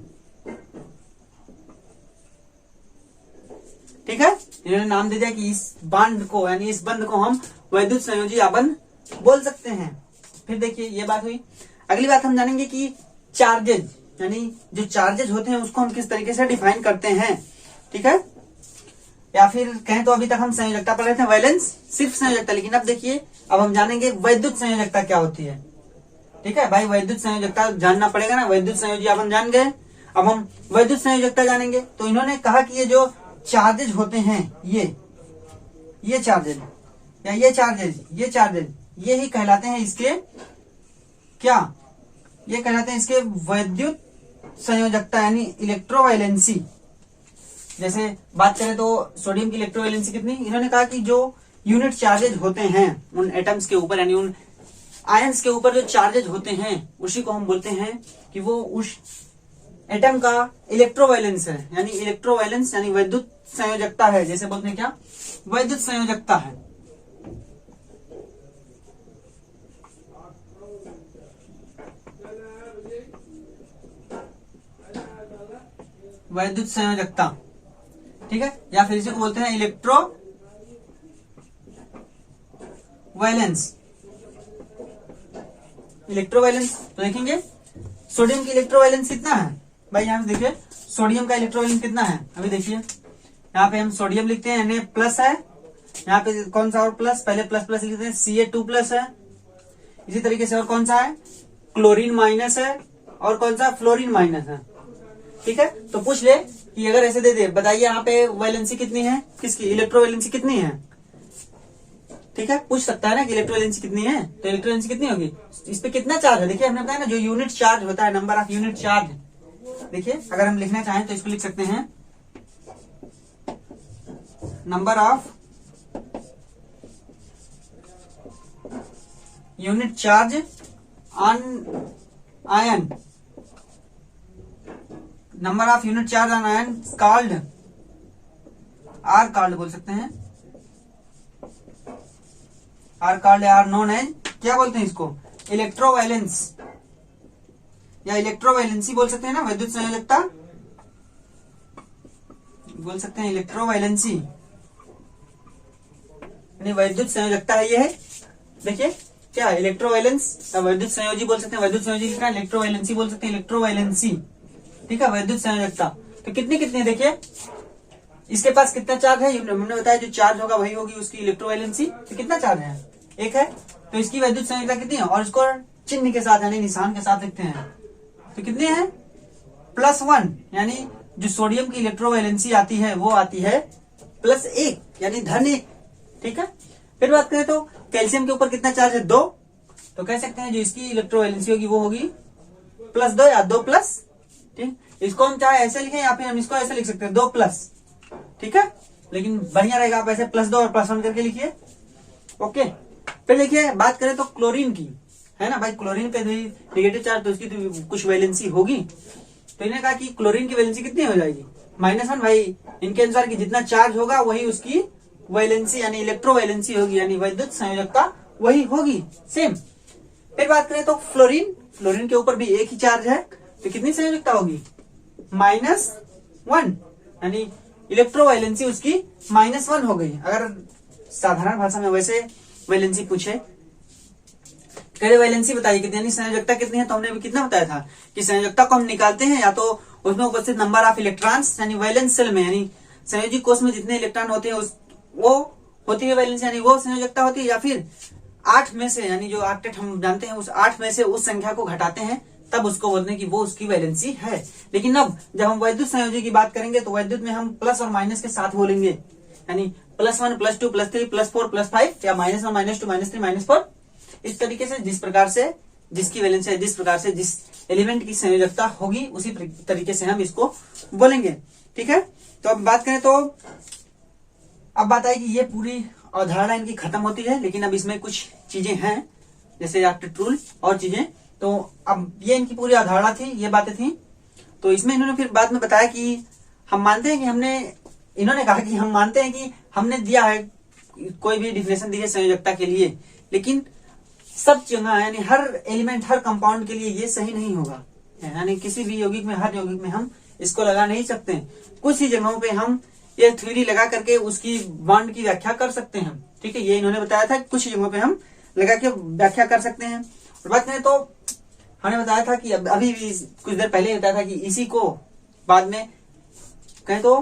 ठीक है। इन्होंने नाम दे दिया कि इस बॉन्ड को, यानी इस बंध को हम वैद्युत संयोजी आबंध बोल सकते हैं। फिर देखिए ये बात हुई। अगली बात हम जानेंगे कि चार्जेज, यानी जो चार्जेज होते हैं उसको हम किस तरीके से डिफाइन करते हैं, ठीक है। या फिर कहें तो अभी तक हम संयोजकता पढ़ रहे थे, वैलेंस सिर्फ संयोजकता, लेकिन अब देखिए अब हम जानेंगे वैद्युत संयोजकता क्या होती है, ठीक है भाई। वैद्युत संयोजकता जानना पड़ेगा ना, वैद्युत संयोजी आबंध जान गए, अब हम वैद्युत संयोजकता जानेंगे। तो इन्होंने कहा कि ये जो चार्जेज होते हैं, ये चार्जेज या ये चार्जेज ये ही कहलाते हैं इसके क्या, ये कहलाते हैं इसके वैद्युत संयोजकता, यानी इलेक्ट्रोवैलेंसी। जैसे बात करें तो सोडियम की इलेक्ट्रोवैलेंसी कितनी, इन्होंने कहा कि जो यूनिट चार्जेज होते हैं उन एटम्स के ऊपर, यानी उन आयंस के ऊपर जो चार्जेज होते हैं, उसी को हम बोलते हैं कि वो उस एटम का इलेक्ट्रोवैलेंस है, यानी इलेक्ट्रोवैलेंस यानी वैद्युत संयोजकता है। जैसे बोलते हैं क्या, वैद्युत संयोजकता है। वैद्युत संयोजकता, ठीक है, या फिर इसे बोलते हैं इलेक्ट्रोवैलेंस। इलेक्ट्रोवैलेंस तो देखेंगे सोडियम की इलेक्ट्रोवैलेंस कितना है भाई, यहाँ पे देखिए सोडियम का इलेक्ट्रोवैलेंस कितना है। अभी देखिए यहाँ पे हम सोडियम लिखते हैं, Na प्लस है, यहाँ पे कौन सा और प्लस, पहले प्लस प्लस लिखते हैं, Ca2+ है। इसी तरीके से और कौन सा है, क्लोरीन माइनस है, और कौन सा फ्लोरीन माइनस है, ठीक है। तो पूछ ले कि अगर ऐसे दे दे, बताइए यहाँ पे वैलेंसी कितनी है, किसकी इलेक्ट्रोवैलेंसी कितनी है, ठीक है, पूछ सकता है ना कि इलेक्ट्रोवैलेंसी कितनी है, तो इलेक्ट्रोवैलेंसी कितनी होगी, इस पे कितना चार्ज है। देखिए हमने बताया ना, जो यूनिट चार्ज होता है, नंबर ऑफ यूनिट चार्ज, देखिए अगर हम लिखना चाहें तो इसको लिख सकते हैं number of unit charge on ion, number of unit charge on ion called, or called बोल सकते हैं, or called or known as, क्या बोलते हैं इसको, इलेक्ट्रोवायलेंस या इलेक्ट्रोवायलेंसी बोल सकते हैं ना, विद्युत संयोजकता बोल सकते हैं, इलेक्ट्रोवायलेंसी यानी विद्युत संयोजकता है ये है। देखिए क्या इलेक्ट्रोवायलेंस, विद्युत संयोजी बोल सकते हैं, विद्युत संयोजी लिखा है, इलेक्ट्रोवायलेंसी बोल सकते हैं, इलेक्ट्रोवायलेंसी, ठीक है, विद्युत संयोजकता। तो कितनी कितनी देखिए इसके पास कितना चार्ज है, हमने बताया जो चार्ज होगा वही होगी उसकी इलेक्ट्रोवायलेंसी। तो कितना चार्ज है, एक है, तो इसकी विद्युत संयोजकता कितनी है, और इसको चिन्ह के साथ यानी निशान के साथ लिखते हैं, तो कितने हैं +1, यानी जो सोडियम की इलेक्ट्रोवायलेंसी आती है वो आती है +1 यानी धन 1, ठीक है। फिर बात करें तो कैल्शियम के ऊपर कितना चार्ज है, 2, तो कह सकते हैं जो इसकी इलेक्ट्रोवायलेंसी होगी वो होगी +2 या 2+, ठीक। इसको हम चाहे ऐसे लिखें या फिर हम इसको ऐसे लिख सकते हैं 2+, ठीक है, लेकिन बढ़िया रहेगा आप ऐसे +2 और +1 करके लिखिए, ओके। फिर देखिए बात करें तो क्लोरीन की, है ना भाई, क्लोरीन पे भी नेगेटिव चार्ज, तो उसकी तो कुछ वैलेंसी होगी, तो इन्हें कहा कि क्लोरीन की वैलेंसी कितनी हो जाएगी, -1 भाई, इनके अनुसार कि जितना चार्ज होगा वही उसकी वैलेंसी यानी इलेक्ट्रोवायलेंसी होगी, यानी विद्युत संयोजकता वही होगी सेम। फिर बात करें तो फ्लोरीन, फ्लोरीन के ऊपर भी एक ही चार्ज है, तो कितनी संयोजकता होगी, -1 यानी इलेक्ट्रोवायलेंसी उसकी -1 हो गई। अगर साधारण भाषा में वैसे वैलेंसी पूछे, पहले वैलेंसी बताइए कितनी, यानी संयोजकता कितनी है, तो हमने अभी कितना बताया था कि संयोजकता को हम निकालते हैं या तो उसमें उपस्थित नंबर ऑफ इलेक्ट्रॉन्स यानी वैलेंस सेल में, यानी संयोजी कोष में जितने इलेक्ट्रॉन होते हैं वो होती है वैलेंसी, यानी वो संयोजकता होती है, या फिर 8 में से, यानी जो ऑक्टेट हम जानते हैं उस 8 में से उस संख्या को घटाते हैं तब उसको बोलते हैं कि वो उसकी वैलेंसी है। लेकिन अब जब हम वैद्युत संयोजी की बात करेंगे तो वैद्युत में हम प्लस और माइनस के साथ बोलेंगे, यानी +1 +2 +3 +4 +5 या -1 -2 -3 -4, इस तरीके से जिस प्रकार से जिसकी वैलेंसी, जिस प्रकार से जिस एलिमेंट की संयोजकता होगी उसी तरीके से हम इसको बोलेंगे, ठीक है। तो अब बात करें तो अब बात आई कि ये पूरी अवधारणा इनकी खत्म होती है, लेकिन अब इसमें कुछ चीजें हैं जैसे ऑक्टेट रूल और चीजें, तो अब ये इनकी पूरी अवधारणा थी, ये बातें थी। तो इसमें इन्होंने फिर बाद में बताया कि हम मानते हैं कि इन्होंने कहा कि हम मानते हैं कि हमने दिया है कोई भी डिफिनेशन दी है संयोजकता के लिए, लेकिन सब जगह यानी हर एलिमेंट हर कंपाउंड के लिए ये सही नहीं होगा, यानी किसी भी यौगिक में, हर यौगिक में हम इसको लगा नहीं सकते। कुछ ही जगहों पे हम ये थ्योरी लगा करके उसकी बॉन्ड की व्याख्या कर सकते हैं, ठीक है, ये इन्होंने बताया था, कुछ जगहों पे हम लगा के व्याख्या कर सकते हैं। और बात करें तो हमने बताया था कि अभी भी कुछ देर पहले बताया था कि इसी को बाद में कहें तो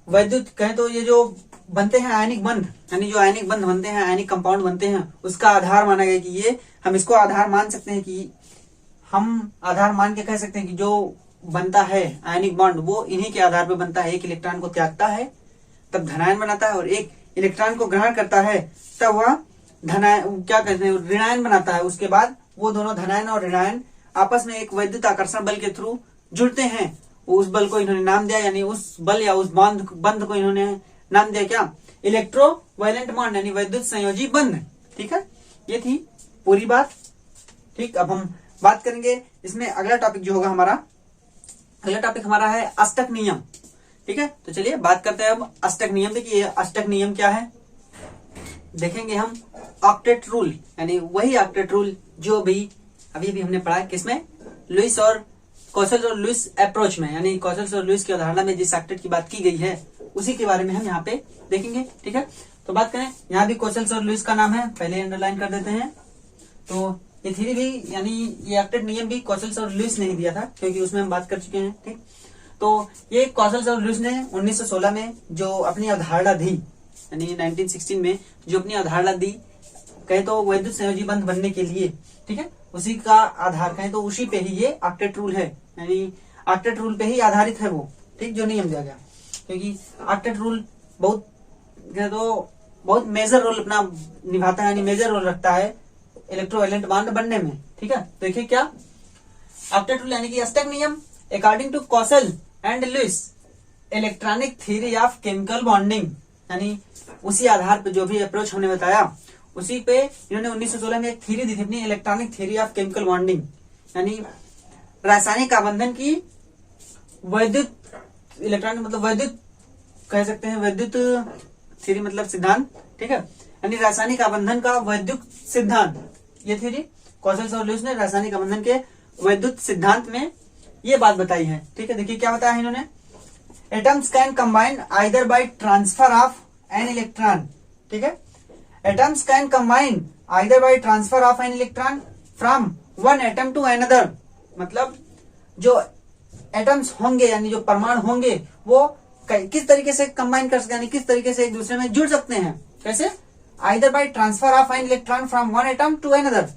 वैद्युत, कहें तो ये जो बनते हैं आयनिक बंध, यानी जो आयनिक बंध बनते हैं, आयनिक कंपाउंड बनते हैं, उसका आधार माना गया कि ये हम इसको आधार मान सकते हैं, कि हम आधार मान के कह सकते हैं कि जो बनता है आयनिक बॉन्ड वो इन्हीं के आधार पर बनता है। एक इलेक्ट्रॉन को त्यागता है तब धनायन बनाता है, और एक इलेक्ट्रॉन को ग्रहण करता है तब वह धनायन, क्या कहते हैं, ऋणायन बनाता है। उसके बाद वो दोनों धनायन और ऋणायन आपस में एक वैद्युत आकर्षण बल के थ्रू जुड़ते हैं। उस बल को इन्होंने नाम दिया, यानी उस बल या उस बंध को इन्होंने नाम दिया क्या, इलेक्ट्रोवायलेंट बॉन्ड, यानी विद्युत संयोजी बंध, ठीक है। ये थी पूरी बात, ठीक। अब हम बात करेंगे इसमें अगला टॉपिक जो होगा हमारा, अगला टॉपिक हमारा है अष्टक नियम, ठीक है। तो चलिए बात करते हैं अब अष्टक नियम पे कि ये अष्टक नियम क्या है। देखेंगे हम ऑक्टेट रूल, यानी वही ऑक्टेट रूल जो भी अभी भी हमने पढ़ा किसमें, लुईस और कौशल और लुईस अप्रोच में, यानी कौशल और लुईस की अवधारणा में जिस ऑक्टेट की बात की गई है उसी के बारे में हम यहाँ पे देखेंगे, ठीक है। तो बात करें, यहाँ भी कौशल और लुईस का नाम है, पहले अंडरलाइन कर देते हैं। तो ये थ्योरी भी, यानी ये ऑक्टेट नियम भी कौशल और लुईस ने ही दिया था, क्योंकि उसमें हम बात कर चुके हैं, ठीक। तो ये कौशल और लुईस ने 1916 में जो अपनी अवधारणा दी, यानी 1916 में जो अपनी अवधारणा दी, कहे तो वैद्युत संयोजी बंध बनने के लिए, ठीक है, उसी का आधार कहें तो उसी पे ही ये ऑक्टेट रूल है, यानी ऑक्टेट रूल पे ही आधारित है वो, ठीक, जो नियम दिया गया। क्योंकि ऑक्टेट रूल बहुत मेजर रोल अपना निभाता है, यानी मेजर रोल रखता है इलेक्ट्रोवायलेंट बॉन्ड बनने में, ठीक है। तो देखिए क्या ऑक्टेट रूल, यानी कि अष्टक नियम according to Kossel and Lewis electronic theory of chemical bonding, यानी उसी आधार पे जो भी अप्रोच हमने बताया उसी पे इन्होंने 1916 में एक थ्योरी दी थी अपनी, electronic theory of chemical bonding, यानी रासायनिक आबंधन की वैद्युत, इलेक्ट्रॉनिक मतलब वैद्युत कह सकते हैं, वैद्युत थ्योरी मतलब सिद्धांत, ठीक है, यानी रासायनिक आबंधन का वैद्युत सिद्धांत, ये थ्योरी कॉसल और लुइस ने रासायनिक आबंधन के वैद्युत सिद्धांत में ये बात बताई है। ठीक है, देखिए क्या बताया है इन्होंने, atoms can combine either by transfer of an electron, ठीक है, atoms can combine either by transfer of an electron from one atom to another, मतलब जो एटम्स होंगे यानी जो परमाणु होंगे वो किस तरीके से कंबाइन कर सकते हैं, यानी किस तरीके से एक दूसरे में जुड़ सकते हैं, कैसे, either by transfer of an electron from one atom to another,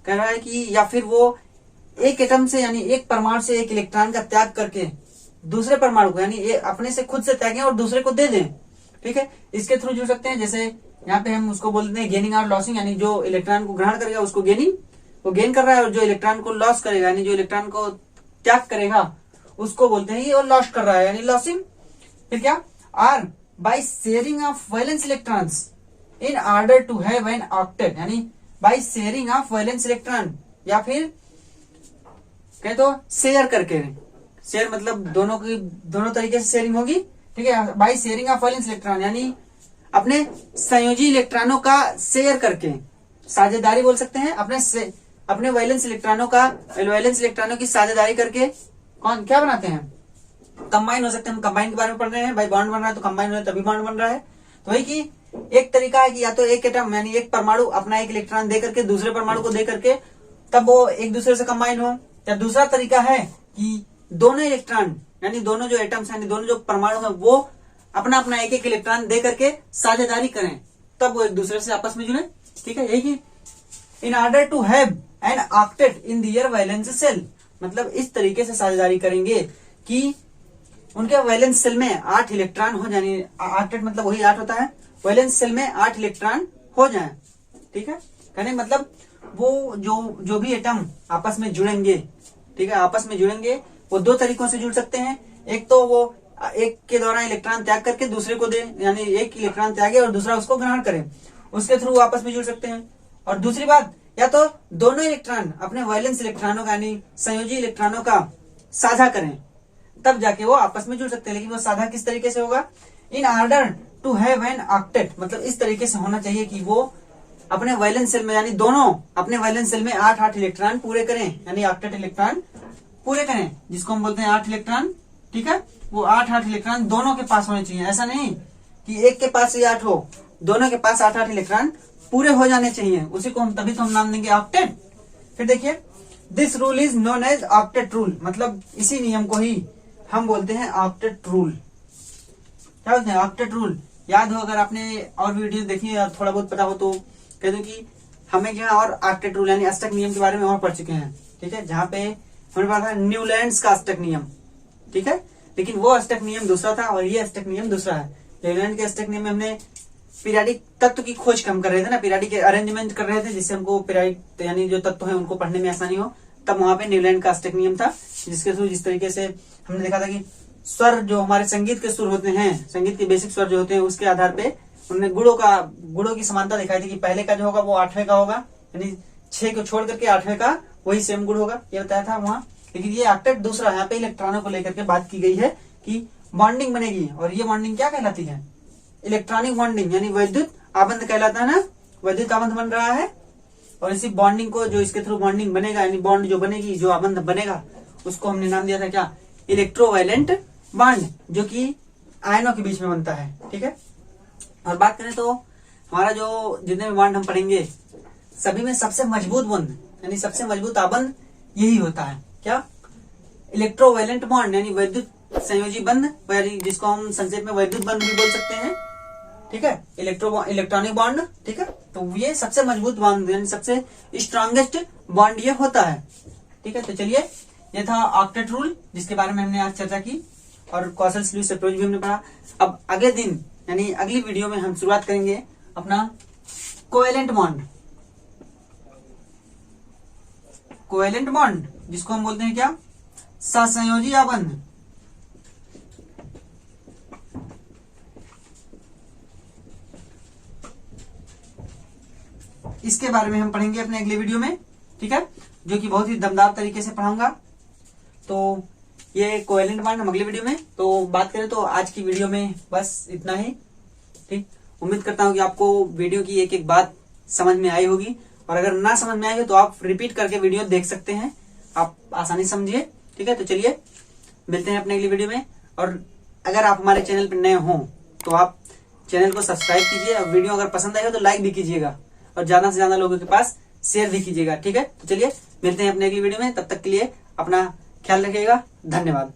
कह रहा है कि या फिर वो एक एटम से यानी एक परमाणु से एक इलेक्ट्रॉन का त्याग करके दूसरे परमाणु को यानी अपने से खुद से त्यागें और दूसरे को दे दें, ठीक है, इसके थ्रू जुड़ सकते हैं। जैसे यहाँ पे हम उसको बोलते हैं गेनिंग और लॉसिंग, यानी जो इलेक्ट्रॉन को ग्रहण करेगा उसको गेनिंग, वो गेन कर रहा है, और जो इलेक्ट्रॉन को लॉस करेगा यानी जो इलेक्ट्रॉन को त्याग करेगा उसको बोलते हैं ये लॉस्ट कर रहा है यानी लॉसिंग। फिर क्या, or by sharing of valence electrons in order to have an octet, यानी by sharing of valence electron, या फिर कहे तो शेयर करके, शेयर मतलब दोनों तरीके से शेयरिंग होगी, ठीक है, bye sharing of valence electron यानी अपने संयोजी इलेक्ट्रॉनों का शेयर करके, साझेदारी बोल सकते हैं, अपने वैलेंस इलेक्ट्रॉनों की साझेदारी करके कौन क्या बनाते हैं, कंबाइन हो सकते हैं। हम कंबाइन के बारे में पढ़ रहे हैं, भाई बॉन्ड बन रहा है तो कंबाइन हो तभी बॉन्ड बन रहा है। तो वही की एक तरीका है कि या तो एक एटम यानी एक परमाणु अपना एक इलेक्ट्रॉन दे करके दूसरे परमाणु को दे करके तब वो एक दूसरे से कंबाइन हो, या दूसरा तरीका है कि दोनों इलेक्ट्रॉन यानी दोनों जो एटम्स यानी दोनों जो परमाणु है वो अपना अपना एक एक इलेक्ट्रॉन दे करके साझेदारी करें तब वो एक दूसरे से आपस में जुड़े, ठीक है, यही in order to have an octet in their valence shell, मतलब इस तरीके से साझेदारी करेंगे कि उनके वैलेंस सेल में 8 इलेक्ट्रॉन हो जाए, ऑक्टेट मतलब वही 8 होता है, वैलेंस सेल में 8 इलेक्ट्रॉन हो जाए, ठीक है, कहने मतलब वो जो भी एटम आपस में जुड़ेंगे, ठीक है, आपस में जुड़ेंगे वो दो तरीकों से जुड़ सकते हैं, एक तो वो एक के द्वारा इलेक्ट्रॉन त्याग करके दूसरे को दे, यानी एक इलेक्ट्रॉन त्यागे और दूसरा उसको ग्रहण करे, उसके थ्रू आपस में जुड़ सकते हैं, और दूसरी बात या तो दोनों इलेक्ट्रॉन अपने वैलेंस इलेक्ट्रॉनों का यानी संयोजी इलेक्ट्रॉनों का साझा करें तब जाके वो आपस में जुड़ सकते हैं। लेकिन वो साझा किस तरीके से होगा, in order to have an octet, मतलब इस तरीके से होना चाहिए कि वो अपने वैलेंस सेल में यानी दोनों अपने वैलेंस सेल में 8 इलेक्ट्रॉन पूरे करें, यानी ऑक्टेट इलेक्ट्रॉन पूरे करें, जिसको हम बोलते हैं 8 इलेक्ट्रॉन, ठीक है, वो 8 इलेक्ट्रॉन दोनों के पास होने चाहिए, ऐसा नहीं कि एक के पास ही 8 हो, दोनों के पास 8 इलेक्ट्रॉन पूरे हो जाने चाहिए, उसी को हम तभी तो हम नाम देंगे ऑक्टेट। फिर देखिए, this rule is known as octet rule, मतलब इसी नियम को ही हम बोलते हैं ऑक्टेट रूल। क्या बोलते हैं, ऑक्टेट रूल। याद हो अगर आपने और वीडियो देखी है थोड़ा बहुत पता हो तो कह दो कि हमें यहाँ और ऑक्टेट रूल यानी अष्टक नियम के बारे में और पढ़ चुके हैं, ठीक है, जहाँ पे हमारे पास है न्यूलैंड्स का अष्टक नियम, ठीक है, लेकिन वो अष्टक नियम दूसरा था और ये अष्टक नियम दूसरा है। न्यूलैंड के अष्टक नियम में हमने पीरियाडिक तत्व की खोज हम कर रहे थे ना, पीरियाडिक अरेंजमेंट कर रहे थे जिससे हमको पीरियाडिक यानी जो तत्व है उनको पढ़ने में आसानी हो, तब वहां पे न्यूलैंड का अष्टक नियम था, जिसके थ्रू जिस तरीके से हमने देखा था कि स्वर जो हमारे संगीत के सुर होते हैं, संगीत के बेसिक स्वर जो होते हैं उसके आधार पे उन्होंने गुणों की समानता दिखाई थी कि पहले का जो होगा वो 8वें का होगा, यानी 6 को छोड़ करके 8वें का वही सेम गुण होगा, ये बताया था वहां। लेकिन ये ऑक्टेट दूसरा, यहाँ पे इलेक्ट्रॉनों को लेकर के बात की गई है कि बॉन्डिंग बनेगी, और ये बॉन्डिंग क्या कहलाती है, इलेक्ट्रॉनिक बॉन्डिंग, यानी वैद्युत आबंध कहलाता है ना, वैद्युत आबंध बन रहा है, और इसी बॉन्डिंग को जो इसके थ्रू बॉन्डिंग बनेगा यानी बॉन्ड जो बनेगी जो आबंध बनेगा उसको हमने नाम दिया था क्या, इलेक्ट्रोवैलेंट बॉन्ड, जो कि आयनों के बीच में बनता है, ठीक है। और बात करें तो हमारा जो जितने भी बॉन्ड हम पढ़ेंगे सभी में सबसे मजबूत बंध यानी सबसे मजबूत आबंध यही होता है, क्या, इलेक्ट्रोवैलेंट बॉन्ड यानी वैद्युत संयोजी बंध, जिसको हम संक्षेप में वैद्युत बंध भी बोल सकते हैं, ठीक है, इलेक्ट्रॉनिक बॉन्ड, ठीक है, तो ये सबसे मजबूत बॉन्ड यानी सबसे स्ट्रॉन्गेस्ट बॉन्ड ये होता है, ठीक है। तो चलिए, ये था ऑक्टेट रूल जिसके बारे में हमने आज चर्चा की, और कॉसल-लुईस अप्रोच भी हमने पढ़ा। अब अगले दिन यानी अगली वीडियो में हम शुरुआत करेंगे अपना कोवेलेंट बॉन्ड, कोवेलेंट बॉन्ड जिसको हम बोलते हैं क्या, सहसंयोजी आबंध। इसके बारे में हम पढ़ेंगे अपने अगले वीडियो में, ठीक है, जो कि बहुत ही दमदार तरीके से पढ़ाऊंगा। तो ये कोवेलेंट बॉन्ड हम अगले वीडियो में। तो बात करें तो आज की वीडियो में बस इतना ही, ठीक। उम्मीद करता हूं कि आपको वीडियो की एक एक बात समझ में आई होगी, और अगर ना समझ में आई हो तो आप रिपीट करके वीडियो देख सकते हैं, आप आसानी समझिए, ठीक है। तो चलिए मिलते हैं अपने अगली वीडियो में। और अगर आप हमारे चैनल पर नए हों तो आप चैनल को सब्सक्राइब कीजिए, और वीडियो अगर पसंद आए हो तो लाइक भी कीजिएगा, और ज्यादा से ज्यादा लोगों के पास शेयर भी कीजिएगा, ठीक है। तो चलिए मिलते हैं अपने अगली वीडियो में, तब तक के लिए अपना ख्याल रखिएगा। धन्यवाद।